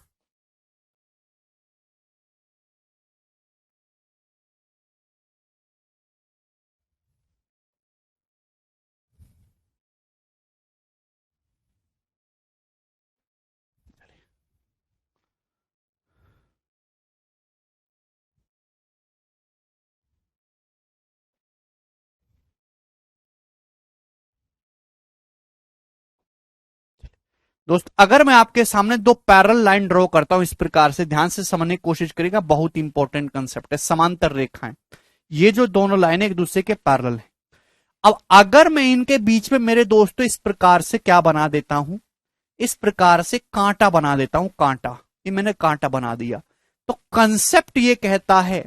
दोस्त अगर मैं आपके सामने दो पैरेलल लाइन ड्रॉ करता हूं इस प्रकार से, ध्यान से समझने की कोशिश करेगा, बहुत इंपॉर्टेंट कंसेप्ट है, समांतर रेखाएं। ये जो दोनों लाइनें एक दूसरे के पैरेलल हैं। अब अगर मैं इनके बीच में मेरे दोस्तों इस प्रकार से क्या बना देता हूं, इस प्रकार से कांटा बना देता हूं, कांटा, ये मैंने कांटा बना दिया। तो कंसेप्ट ये कहता है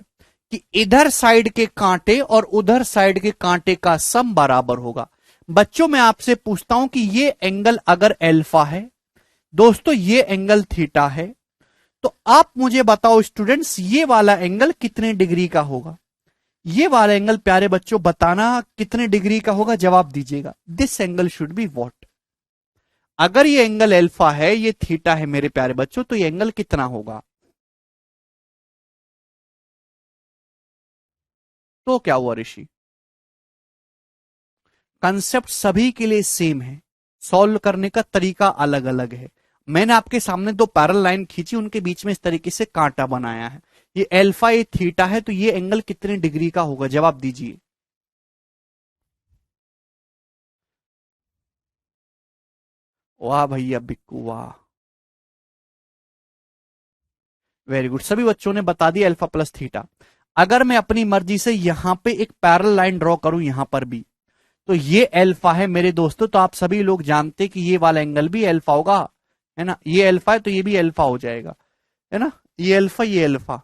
कि इधर साइड के कांटे और उधर साइड के कांटे का सम बराबर होगा। बच्चों मैं आपसे पूछता हूं कि ये एंगल अगर एल्फा है दोस्तों, ये एंगल थीटा है, तो आप मुझे बताओ स्टूडेंट्स ये वाला एंगल कितने डिग्री का होगा? ये वाला एंगल प्यारे बच्चों बताना कितने डिग्री का होगा, जवाब दीजिएगा। This angle should be what? अगर ये एंगल अल्फा है, ये थीटा है मेरे प्यारे बच्चों, तो ये एंगल कितना होगा? तो क्या हुआ ऋषि? कंसेप्ट सभी के लिए सेम है, सॉल्व करने का तरीका अलग अलग है। मैंने आपके सामने दो पैरेलल लाइन खींची, उनके बीच में इस तरीके से कांटा बनाया है। ये अल्फा, ये थीटा है, तो ये एंगल कितने डिग्री का होगा? जवाब दीजिए। वाह भैया बिक्कू वाह, वेरी गुड, सभी बच्चों ने बता दिया अल्फा प्लस थीटा। अगर मैं अपनी मर्जी से यहां पे एक पैरेलल लाइन ड्रॉ करूं यहां पर भी, तो ये अल्फा है मेरे दोस्तों, तो आप सभी लोग जानते कि ये वाला एंगल भी अल्फा होगा, है ना? ये अल्फा है तो ये भी अल्फा हो जाएगा, है ना? ये अल्फा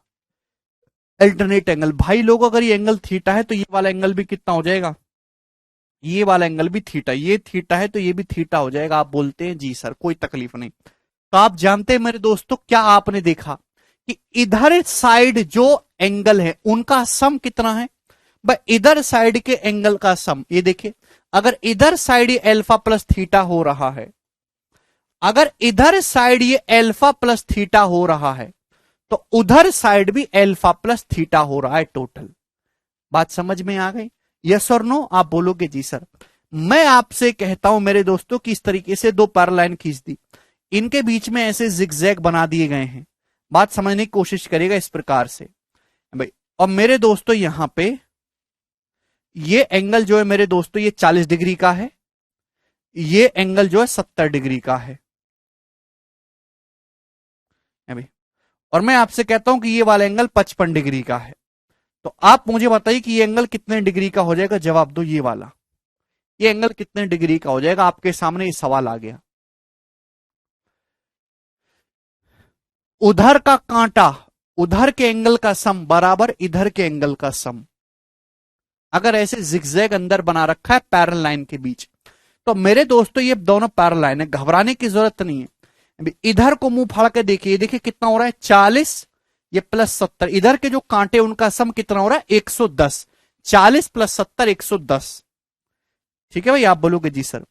अल्टरनेट एंगल। भाई लोग अगर ये एंगल थीटा है तो ये वाला एंगल भी कितना हो जाएगा? ये वाला एंगल भी थीटा, ये थीटा है तो ये भी थीटा हो जाएगा। आप बोलते हैं जी सर, कोई तकलीफ नहीं। तो आप जानते हैं मेरे दोस्तों, क्या आपने देखा कि इधर साइड जो एंगल है उनका सम कितना है? भाई इधर साइड के एंगल का सम, ये देखिए, अगर इधर साइड ये अल्फा प्लस थीटा हो रहा है, अगर इधर साइड ये अल्फा प्लस थीटा हो रहा है, तो उधर साइड भी अल्फा प्लस थीटा हो रहा है टोटल। बात समझ में आ गई? यस और नो? आप बोलोगे जी सर। मैं आपसे कहता हूं मेरे दोस्तों कि इस तरीके से दो पैरेलल लाइन खींच दी, इनके बीच में ऐसे जिगजैग बना दिए गए हैं। बात समझने की कोशिश करेगा इस प्रकार से भाई। और मेरे दोस्तों यहां पे ये एंगल जो है मेरे दोस्तों, ये 40 डिग्री का है, ये एंगल जो है 70 डिग्री का है भाई। और मैं आपसे कहता हूं कि ये वाला एंगल 55 डिग्री का है। तो आप मुझे बताइए कि ये एंगल कितने डिग्री का हो जाएगा? जवाब दो, ये वाला, ये एंगल कितने डिग्री का हो जाएगा? आपके सामने ये सवाल आ गया। उधर का कांटा, उधर के एंगल का सम बराबर इधर के एंगल का सम। अगर ऐसे जिगजैग अंदर बना रखा है पैरेलल लाइन के बीच, तो मेरे दोस्तों ये दोनों पैरेलल लाइन है, घबराने की जरूरत नहीं है। अभी इधर को मुंह फाड़ के देखिए, देखिए कितना हो रहा है? 40, ये प्लस 70, इधर के जो कांटे उनका सम कितना हो रहा है? 110। 40 प्लस 70 110। ठीक है भाई, आप बोलोगे जी सर।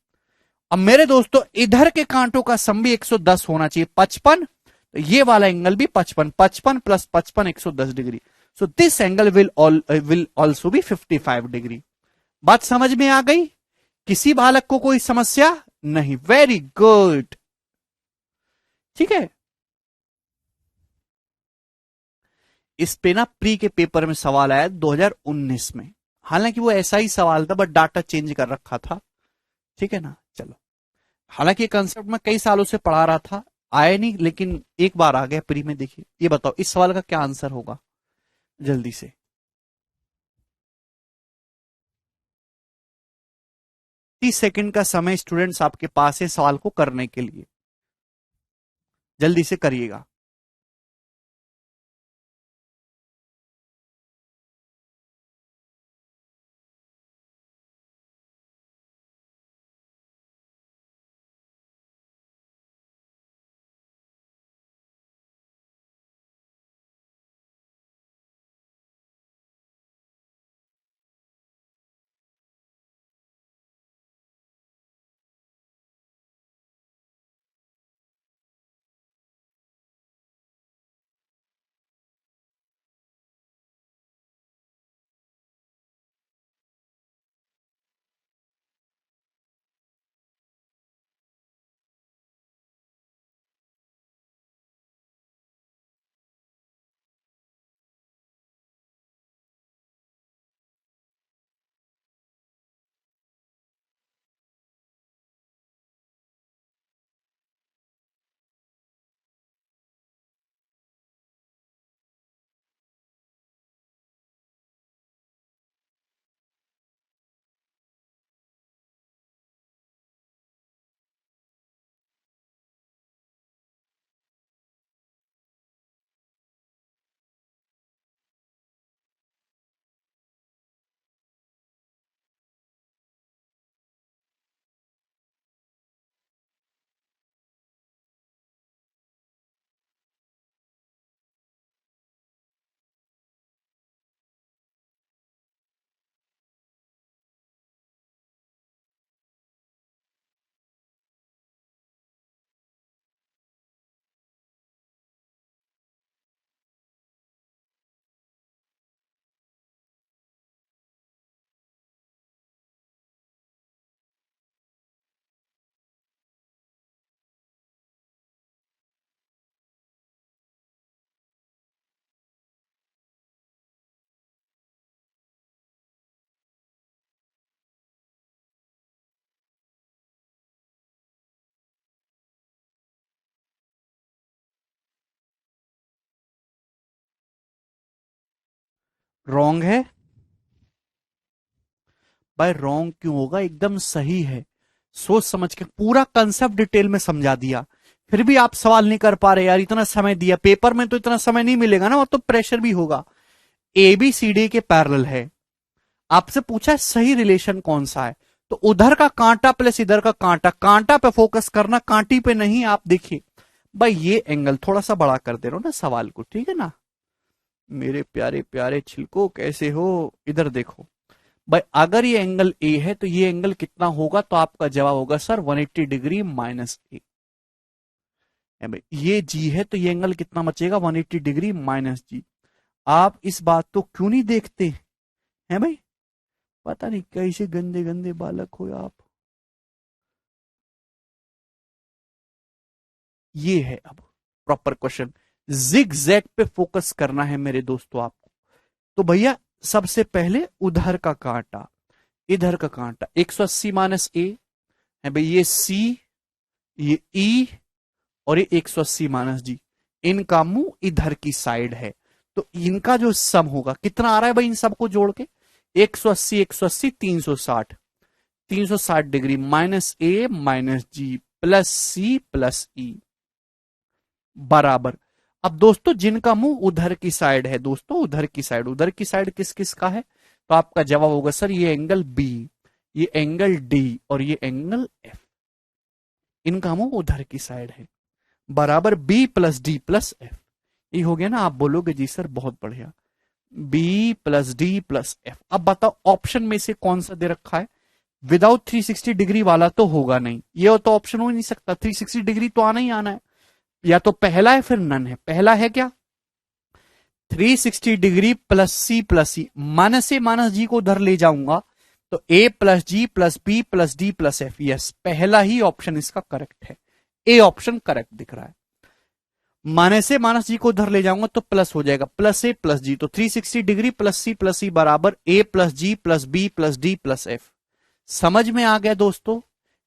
अब मेरे दोस्तों इधर के कांटों का सम भी 110 होना चाहिए, 55, तो ये वाला एंगल भी 55, 55 plus 55 110 degree. So this angle will also be 55 degree. बात समझ में आ गई? किसी बालक को कोई समस्या नहीं? Very good. ठीक है, इस पे ना प्री के पेपर में सवाल आया 2019 में, हालांकि वो ऐसा ही सवाल था बट डाटा चेंज कर रखा था। ठीक है ना? चलो, हालांकि ये कंसेप्ट मैं कई सालों से पढ़ा रहा था, आया नहीं, लेकिन एक बार आ गया प्री में। देखिए, ये बताओ इस सवाल का क्या आंसर होगा? जल्दी से। 30 सेकंड का समय स्टूडेंट्स आपके पास है सवाल को करने के लिए, जल्दी से करिएगा। रॉन्ग है भाई, रॉन्ग क्यों होगा, एकदम सही है। सोच समझ के पूरा कंसेप्ट डिटेल में समझा दिया, फिर भी आप सवाल नहीं कर पा रहे यार, इतना समय दिया, पेपर में तो इतना समय नहीं मिलेगा ना, वो तो प्रेशर भी होगा। ए बी सी डी के पैरेलल है, आपसे पूछा है सही रिलेशन कौन सा है, तो उधर का कांटा प्लस इधर का कांटा, कांटा पे फोकस करना, कांटी पे नहीं। आप देखिए भाई, ये एंगल थोड़ा सा बड़ा कर दे रहा हूं ना सवाल को, ठीक है ना मेरे प्यारे प्यारे छिलको, कैसे हो, इधर देखो भाई, अगर ये एंगल ए है तो ये एंगल कितना होगा, तो आपका जवाब होगा सर 180 डिग्री माइनस ए है भाई। ये जी है तो ये एंगल कितना बचेगा, 180 डिग्री माइनस जी। आप इस बात को क्यों नहीं देखते हैं भाई, पता नहीं कैसे गंदे गंदे बालक हो आप। ये है अब प्रॉपर क्वेश्चन, जिग जैग पे फोकस करना है मेरे दोस्तों आपको। तो भैया सबसे पहले उधर का कांटा, इधर का कांटा 180 माइनस ए है भाई, ये सी, ये ई, और ये 180 माइनस जी, इनका मुंह इधर की साइड है, तो इनका जो सम होगा कितना आ रहा है भाई, इन सबको जोड़ के 180 180 360, 360 डिग्री माइनस ए माइनस जी प्लस सी प्लस ई बराबर। अब दोस्तों जिनका मुंह उधर की साइड है, दोस्तों उधर की साइड, उधर की साइड किस किस का है, तो आपका जवाब होगा सर ये एंगल बी, ये एंगल डी, और ये एंगल एफ, इनका मुंह उधर की साइड है, बराबर B plus D plus F. ये हो गया ना, आप बोलोगे जी सर बहुत बढ़िया, B plus D plus F. अब बताओ ऑप्शन में से कौन सा दे रखा है, विदाउट 360 डिग्री वाला तो होगा नहीं, ये तो ऑप्शन हो ही नहीं सकता, 360 डिग्री तो आना ही आना है, या तो पहला है फिर नन है, पहला है क्या 360 डिग्री प्लस सी, माइनस से माइनस जी को उधर ले जाऊंगा तो A plus G plus B plus D plus F, yes पहला ही ऑप्शन इसका करेक्ट है, ए ऑप्शन करेक्ट दिख रहा है। माइनस से माइनस जी को उधर ले जाऊंगा तो प्लस हो जाएगा, प्लस ए प्लस जी, तो 360 डिग्री प्लस सी बराबर A plus G plus B plus D plus F. समझ में आ गया दोस्तों,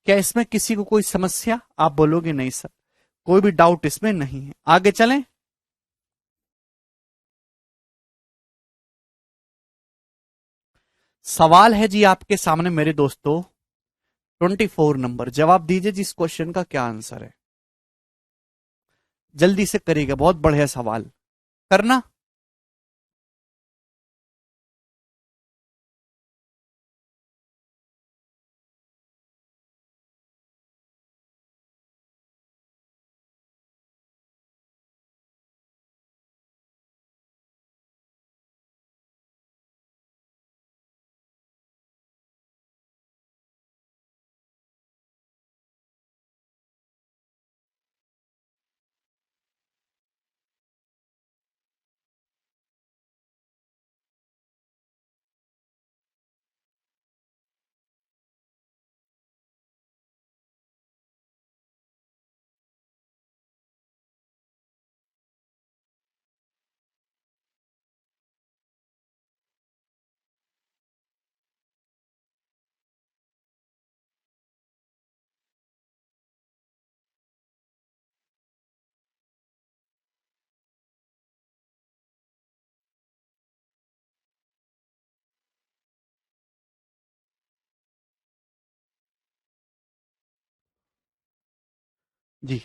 क्या इसमें किसी को कोई समस्या, आप बोलोगे नहीं सर, कोई भी डाउट इसमें नहीं है, आगे चलें। सवाल है जी आपके सामने मेरे दोस्तों, 24 नंबर, जवाब दीजिए जिस क्वेश्चन का क्या आंसर है, जल्दी से करिएगा, बहुत बढ़िया सवाल करना। जी,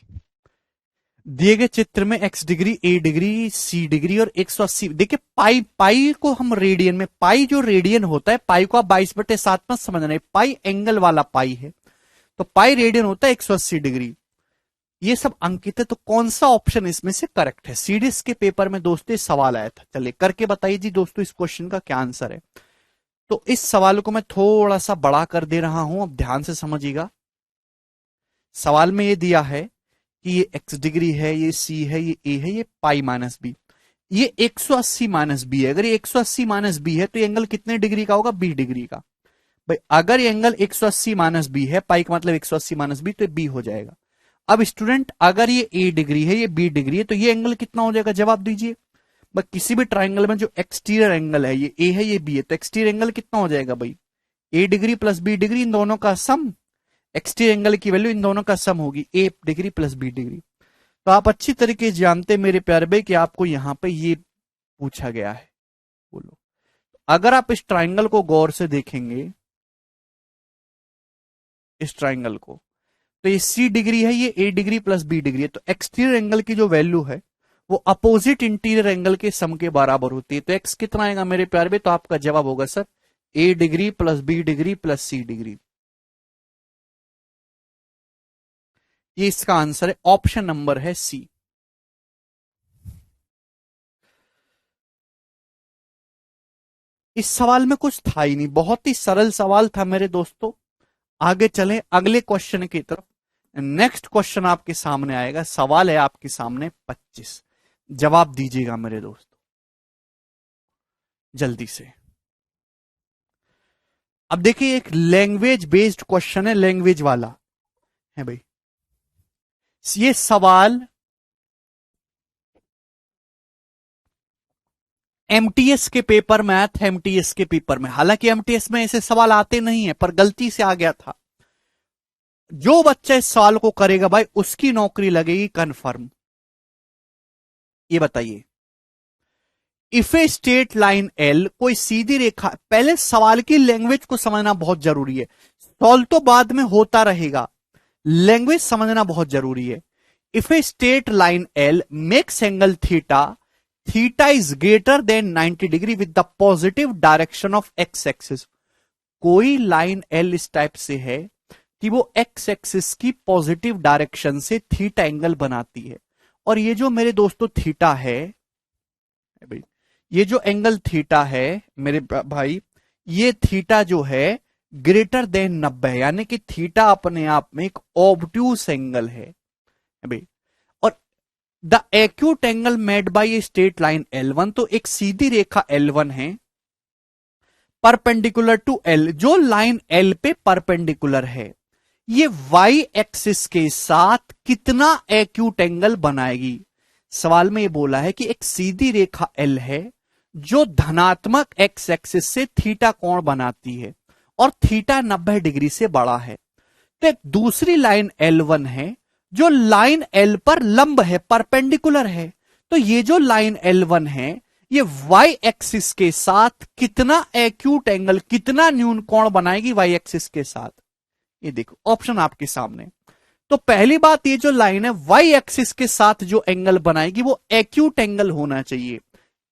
दिए गए चित्र में x degree, a degree, c degree और 180, देखिए पाई, पाई को हम रेडियन में, पाई जो रेडियन होता है, पाई को आप 22/7 में समझना है, पाई एंगल वाला पाई है, तो पाई रेडियन होता है 180 डिग्री, ये सब अंकित है, तो कौन सा ऑप्शन इसमें से करेक्ट है, सीडीएस के पेपर में दोस्तों सवाल आया था, चलिए करके बताइए जी दोस्तों इस क्वेश्चन का क्या आंसर है। तो इस सवाल को मैं थोड़ा सा बड़ा कर दे रहा हूं, अब ध्यान से समझिएगा। सवाल में ये दिया है कि ये x डिग्री है, ये c है, ये a है, ये पाई माइनस बी, ये 180 माइनस बी है, अगर ये 180 माइनस बी है तो ये एंगल कितने डिग्री का होगा, बी डिग्री का। भाई अगर ये एंगल 180 माइनस बी है, पाई का मतलब 180 माइनस बी, तो बी हो जाएगा। अब स्टूडेंट अगर ये ए डिग्री है, ये बी डिग्री है, तो ये एंगल कितना हो जाएगा, जवाब दीजिए। भाई किसी भी ट्राइंगल में जो एक्सटीरियर एंगल है, ये ए है ये बी है, तो एक्सटीरियर एंगल कितना हो जाएगा भाई, ए डिग्री प्लस बी डिग्री, इन दोनों का सम, एक्सटीरियर एंगल की वैल्यू इन दोनों का सम होगी, ए डिग्री प्लस बी डिग्री। तो आप अच्छी तरीके से जानते मेरे प्यारे भाई कि आपको यहां पे ये पूछा गया है, बोलो अगर आप इस ट्राइंगल को गौर से देखेंगे, इस ट्राइंगल को, तो ये सी डिग्री है, ये A degree plus B degree है, तो एक्सटीरियर एंगल की जो वैल्यू है वो अपोजिट इंटीरियर एंगल के सम के बराबर होती है। तो एक्स कितना आएगा मेरे प्यारे में? तो आपका जवाब होगा sir A degree plus B degree plus C degree. ये इसका आंसर है, ऑप्शन नंबर है सी। इस सवाल में कुछ था ही नहीं, बहुत ही सरल सवाल था मेरे दोस्तों। आगे चलें अगले क्वेश्चन की तरफ। नेक्स्ट क्वेश्चन आपके सामने आएगा, सवाल है आपके सामने 25। जवाब दीजिएगा मेरे दोस्तों जल्दी से। अब देखिए, एक लैंग्वेज बेस्ड क्वेश्चन है, लैंग्वेज वाला है भाई। ये सवाल एमटीएस के पेपर में आया था, एमटीएस के पेपर में। हालांकि एमटीएस में ऐसे सवाल आते नहीं है, पर गलती से आ गया था। जो बच्चा इस सवाल को करेगा भाई, उसकी नौकरी लगेगी कंफर्म। ये बताइए, if A straight line L, कोई सीधी रेखा। पहले सवाल की लैंग्वेज को समझना बहुत जरूरी है, सॉल्व तो बाद में होता रहेगा, लैंग्वेज समझना बहुत जरूरी है। If A straight line L makes angle theta, theta is greater than 90 degree with the positive direction of x axis. कोई लाइन एल इस टाइप से है कि वो एक्स एक्सिस की पॉजिटिव डायरेक्शन से थीटा एंगल बनाती है। और ये जो मेरे दोस्तों थीटा है भाई, ये जो एंगल थीटा है मेरे भाई, ये थीटा जो है ग्रेटर देन 90, यानी कि थीटा अपने आप में एक ऑब्ट्यूस एंगल है भाई। और the acute angle made by A straight line L1, तो एक सीधी रेखा L1 है परपेंडिकुलर टू L, जो लाइन L पे परपेंडिकुलर है, ये y एक्सिस के साथ कितना एक्यूट एंगल बनाएगी। सवाल में ये बोला है कि एक सीधी रेखा L है जो धनात्मक एक्स एक्सिस से थीटा कोण बनाती है और थीटा 90 डिग्री से बड़ा है। तो एक दूसरी लाइन L1 है जो लाइन L पर लंब है, परपेंडिकुलर है। तो ये जो लाइन L1 है, ये y एक्सिस के साथ कितना एक्यूट एंगल, कितना न्यून कोण बनाएगी y एक्सिस के साथ। ये देखो ऑप्शन आपके सामने। तो पहली बात, ये जो लाइन है y एक्सिस के साथ जो एंगल बनाएगी वो एक्यूट एंगल होना चाहिए,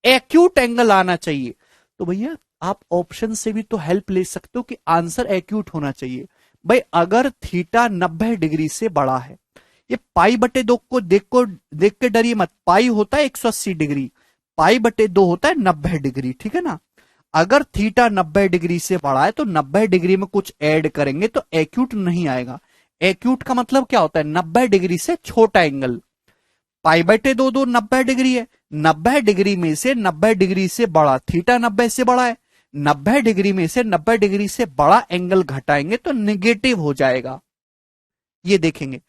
एक्यूट एंगल आना चाहिए। तो भैया आप ऑप्शन से भी तो हेल्प ले सकते हो कि आंसर एक्यूट होना चाहिए। भाई अगर थीटा 90 डिग्री से बड़ा है, ये पाई बटे 2 को देख के डरिए मत, पाई होता है 180 डिग्री, पाई बटे 2 होता है 90 डिग्री, ठीक है ना। अगर थीटा 90 डिग्री से बड़ा है तो 90 डिग्री में कुछ ऐड करेंगे तो एक्यूट नहीं आएगा। एक्यूट का मतलब क्या होता है? 90 डिग्री से छोटा एंगल। पाई बटे 2 90 डिग्री है, 90 डिग्री में से 90 डिग्री से बड़ा, थीटा 90 से बड़ा है, 90 डिग्री में से 90 डिग्री से बड़ा एंगल घटाएंगे तो निगेटिव हो जाएगा। ये देखेंगे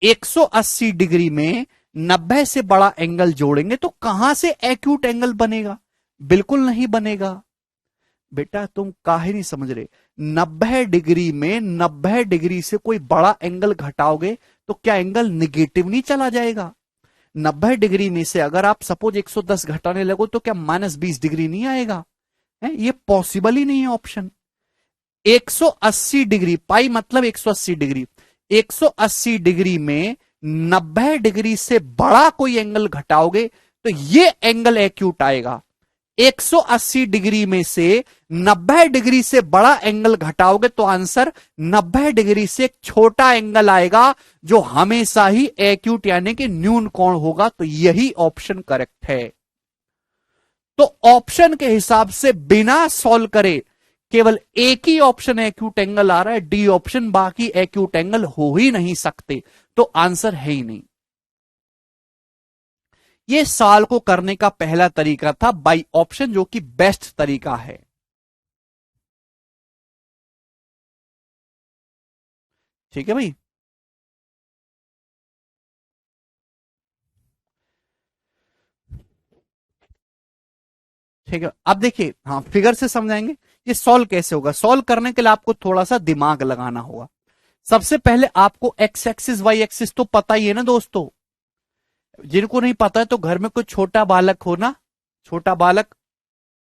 180 डिग्री में 90 से बड़ा एंगल जोड़ेंगे तो कहां से एक्यूट एंगल बनेगा? बिल्कुल नहीं बनेगा। बेटा तुम काहे नहीं समझ रहे, 90 डिग्री में 90 डिग्री से कोई बड़ा एंगल घटाओगे तो क्या एंगल निगेटिव नहीं चला जाएगा? 90 डिग्री में से अगर आप सपोज 110 घटाने लगो तो क्या -20 डिग्री नहीं आएगा? है? ये पॉसिबल ही नहीं है ऑप्शन। 180 डिग्री, पाई मतलब 180 डिग्री, 180 डिग्री में 90 डिग्री से बड़ा कोई एंगल घटाओगे तो ये एंगल एक्यूट आएगा। 180 डिग्री में से 90 डिग्री से बड़ा एंगल घटाओगे तो आंसर 90 डिग्री से एक छोटा एंगल आएगा जो हमेशा ही एक्यूट यानी कि न्यून कोण होगा। तो यही ऑप्शन करेक्ट है। तो ऑप्शन के हिसाब से बिना सॉल्व करे केवल एक ही ऑप्शन एक्यूट एंगल आ रहा है, डी ऑप्शन, बाकी एक्यूट एंगल हो ही नहीं सकते, तो आंसर है ही नहीं। ये सवाल को करने का पहला तरीका था बाई ऑप्शन, जो कि बेस्ट तरीका है। ठीक है भाई। ठीक है, अब देखिए, हाँ फिगर से समझाएंगे ये सॉल्व कैसे होगा। सॉल्व करने के लिए आपको थोड़ा सा दिमाग लगाना होगा। सबसे पहले आपको एक्स एक्सिस वाई एक्सिस तो पता ही है ना दोस्तों। जिनको नहीं पता है तो घर में कोई छोटा बालक हो ना, छोटा बालक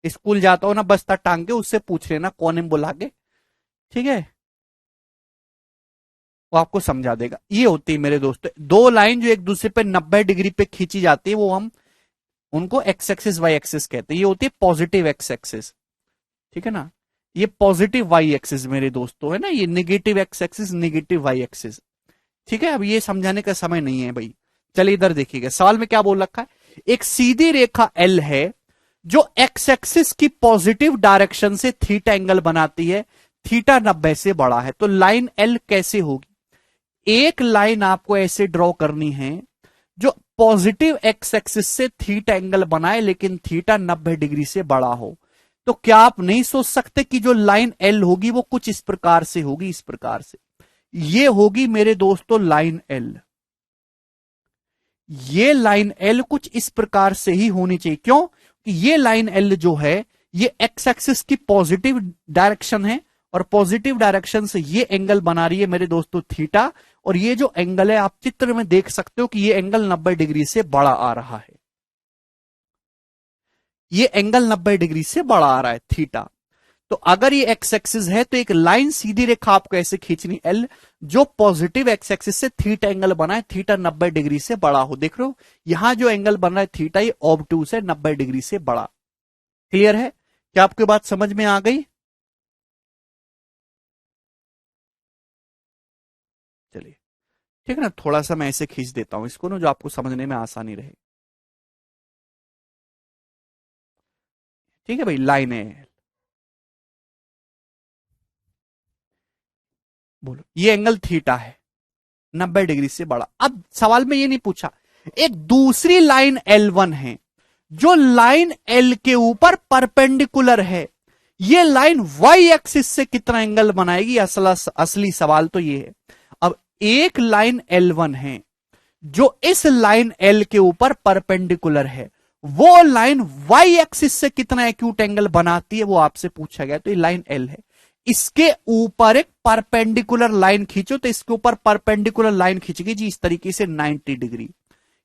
स्कूल जाता हो ना बस्ता टांग के, उससे पूछ लेना कौन है बुला के, ठीक है, वो आपको समझा देगा। ये होती है मेरे दोस्तों दो लाइन जो एक दूसरे पे 90 डिग्री पे खींची जाती है, वो हम उनको एक्स एक्सिस वाई एक्सिस कहते हैं। ये होती है पॉजिटिव एक्स एक्सिस, ठीक है ना, ये पॉजिटिव वाई एक्सिस मेरे दोस्तों है ना, ये negative X axis, negative Y axis, ठीक है। अब ये समझाने का समय नहीं है भाई। चलिए इधर देखिएगा, सवाल में क्या बोल रखा है, एक सीधी रेखा एल है जो एक्स एक्सिस की पॉजिटिव डायरेक्शन से थीटा एंगल बनाती है, थीटा 90 से बड़ा है। तो लाइन एल कैसे होगी, एक लाइन आपको ऐसे ड्रॉ करनी है जो पॉजिटिव एक्स एक्सिस से थीटा एंगल बनाए लेकिन थीटा 90 डिग्री से बड़ा हो। तो क्या आप नहीं सोच सकते कि जो लाइन एल होगी वो कुछ इस प्रकार से होगी, इस प्रकार से ये होगी मेरे दोस्तों लाइन एल। ये लाइन एल कुछ इस प्रकार से ही होनी चाहिए, क्यों कि ये लाइन एल जो है ये एक्स एक्सिस की पॉजिटिव डायरेक्शन है और पॉजिटिव डायरेक्शन से ये एंगल बना रही है मेरे दोस्तों थीटा, और ये जो एंगल है आप चित्र में देख सकते हो कि ये एंगल 90 डिग्री से बड़ा आ रहा है, ये एंगल 90 डिग्री से बड़ा आ रहा है थीटा। तो अगर ये एक्स एक्सिस है तो एक लाइन सीधी रेखा आपको ऐसे खींचनी एल जो पॉजिटिव एक्स एक्सिस से थीटा एंगल बना है, थीटा 90 डिग्री से बड़ा हो। देख रहे हो यहां जो एंगल बन रहा है थीटा, ये ऑब्टूस है, 90 डिग्री से बड़ा। क्लियर है, क्या आपकी बात समझ में आ गई? चलिए ठीक है ना, थोड़ा सा मैं ऐसे खींच देता हूं इसको ना, जो आपको समझने में आसानी रहे। ठीक है भाई, लाइन है, बोलो ये एंगल थीटा है 90 डिग्री से बड़ा। अब सवाल में ये नहीं पूछा, एक दूसरी लाइन L1 है जो लाइन L के ऊपर परपेंडिकुलर है, ये लाइन वाई एक्सिस से कितना एंगल बनाएगी, असली सवाल तो ये है। अब एक लाइन L1 है जो इस लाइन L के ऊपर परपेंडिकुलर है, वो लाइन वाई एक्सिस से कितना एक्यूट एंगल बनाती है वो आपसे पूछा गया। तो ये लाइन L है, इसके ऊपर एक परपेंडिकुलर लाइन खींचो, तो इसके ऊपर परपेंडिकुलर लाइन खींचेगी जी इस तरीके से 90 डिग्री।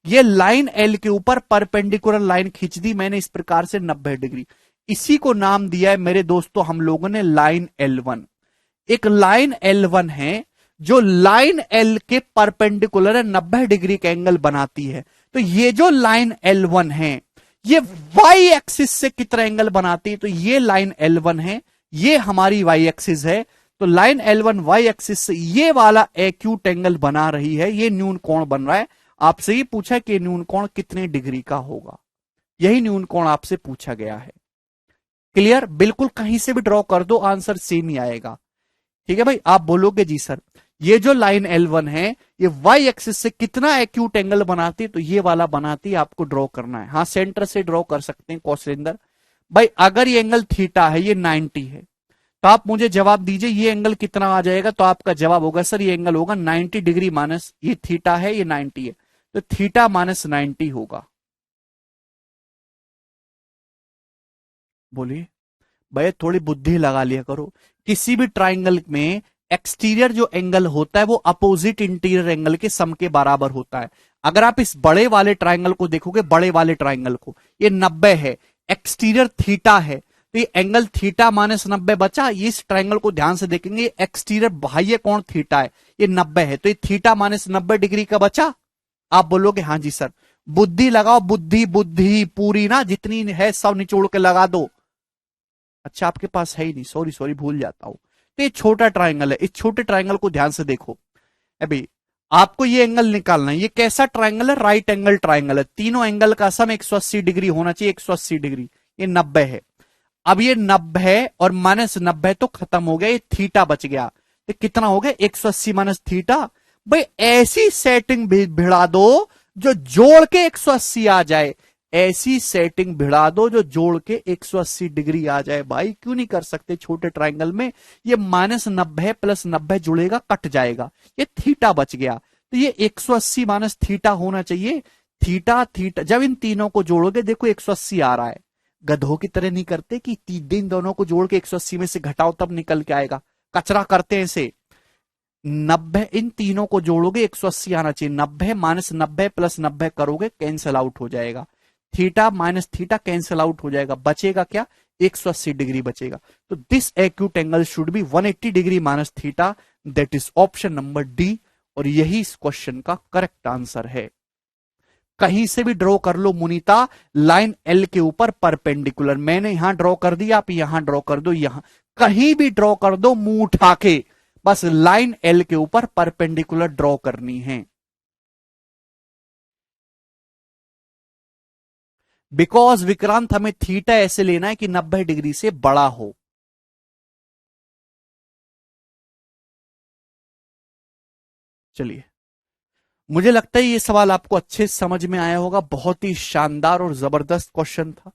ये लाइन एल के ऊपर परपेंडिकुलर लाइन खींच दी मैंने इस प्रकार से 90 डिग्री। इसी को नाम दिया है मेरे दोस्तों हम लोगों ने लाइन L1। एक लाइन L1 है जो लाइन L के परपेंडिकुलर है, 90 डिग्री का एंगल बनाती है। तो ये जो लाइन L1 है ये वाई एक्सिस से कितना एंगल बनाती है, तो ये लाइन L1 है, ये हमारी वाई एक्सिस है। तो लाइन L1 वाई एक्सिस से ये वाला एक्यूट एंगल बना रही है, ये न्यून कोण बन रहा है। आपसे ये पूछा कि न्यून कोण कितने डिग्री का होगा, यही न्यून कोण आपसे पूछा गया है। क्लियर, बिल्कुल कहीं से भी ड्रॉ कर दो आंसर सेम ही आएगा। ठीक है भाई, आप बोलोगे जी सर ये जो लाइन L1 है ये वाई एक्सिस से कितना एक्यूट एंगल बनाती है, तो ये वाला बनाती है, आपको ड्रॉ करना है। हाँ सेंटर से ड्रॉ कर सकते हैं कौशलेंद्र भाई। अगर ये एंगल थीटा है, ये 90 है, तो आप मुझे जवाब दीजिए ये एंगल कितना आ जाएगा। तो आपका जवाब होगा सर ये एंगल होगा 90 डिग्री माइनस, ये थीटा है ये 90 है, तो थीटा माइनस 90 होगा। बोलिए भैया, थोड़ी बुद्धि लगा लिया करो। किसी भी ट्राइंगल में एक्सटीरियर जो एंगल होता है वो अपोजिट इंटीरियर एंगल के सम के बराबर होता है। अगर आप इस बड़े वाले ट्राइंगल को देखोगे, बड़े वाले ट्राइंगल को, ये 90 है, एक्सटीरियर थीटा है, तो ये एंगल थीटा माइनस 90 बचा। ये इस ट्राइंगल को ध्यान से देखेंगे, एक्सटीरियर बाह्य कोण थीटा है, ये 90 है, तो ये थीटा माइनस 90 डिग्री का बचा। आप बोलोगे हाँ जी सर। बुद्धि लगाओ, बुद्धि बुद्धि पूरी ना, जितनी है सब निचोड़ के लगा दो। अच्छा आपके पास है ही नहीं, सॉरी सॉरी भूल जाता हूं। तो ये छोटा ट्राइंगल है, इस छोटे ट्राइंगल को ध्यान से देखो। अभी आपको ये एंगल निकालना है, ये कैसा ट्राइंगल है, राइट एंगल ट्राइंगल है, तीनों एंगल का सम 180 डिग्री होना चाहिए, 180 डिग्री, ये 90 है। अब ये 90 और माइनस 90 तो खत्म हो गया, ये थीटा बच गया, तो कितना हो गया 180 माइनस थीटा। भाई ऐसी सेटिंग भिड़ा दो जो जोड़ के 180 आ जाए, ऐसी सेटिंग भिड़ा दो जो जोड़ के 180 डिग्री आ जाए। भाई क्यों नहीं कर सकते छोटे ट्राइंगल में, ये माइनस 90 प्लस 90 जुड़ेगा कट जाएगा, ये थीटा बच गया, तो ये 180 माइनस थीटा होना चाहिए। थीटा थीटा जब इन तीनों को जोड़ोगे देखो 180 आ रहा है। गधों की तरह नहीं करते कि दिन दोनों को जोड़ के 180 में से घटाओ तब निकल के आएगा, कचरा करते हैं इसे। 90 इन तीनों को जोड़ोगे 180 आना चाहिए, 90 माइनस 90 प्लस 90 करोगे कैंसल आउट हो जाएगा। Theta minus theta cancel out हो जाएगा, बचेगा क्या, 180 डिग्री बचेगा। तो this acute angle should be 180 degree minus theta, that is option number D, और यही इस क्वेश्चन का करेक्ट आंसर है। कहीं से भी ड्रॉ कर लो मुनीता, लाइन एल के ऊपर परपेंडिकुलर, मैंने यहां ड्रॉ कर दिया, आप यहां ड्रॉ कर दो, यहां कहीं भी ड्रॉ कर दो, मुंह उठा के, बस लाइन एल के ऊपर परपेंडिकुलर ड्रॉ करनी है। बिकॉज विक्रांत हमें थीटा ऐसे लेना है कि 90 डिग्री से बड़ा हो। चलिए, मुझे लगता है ये सवाल आपको अच्छे से समझ में आया होगा, बहुत ही शानदार और जबरदस्त क्वेश्चन था।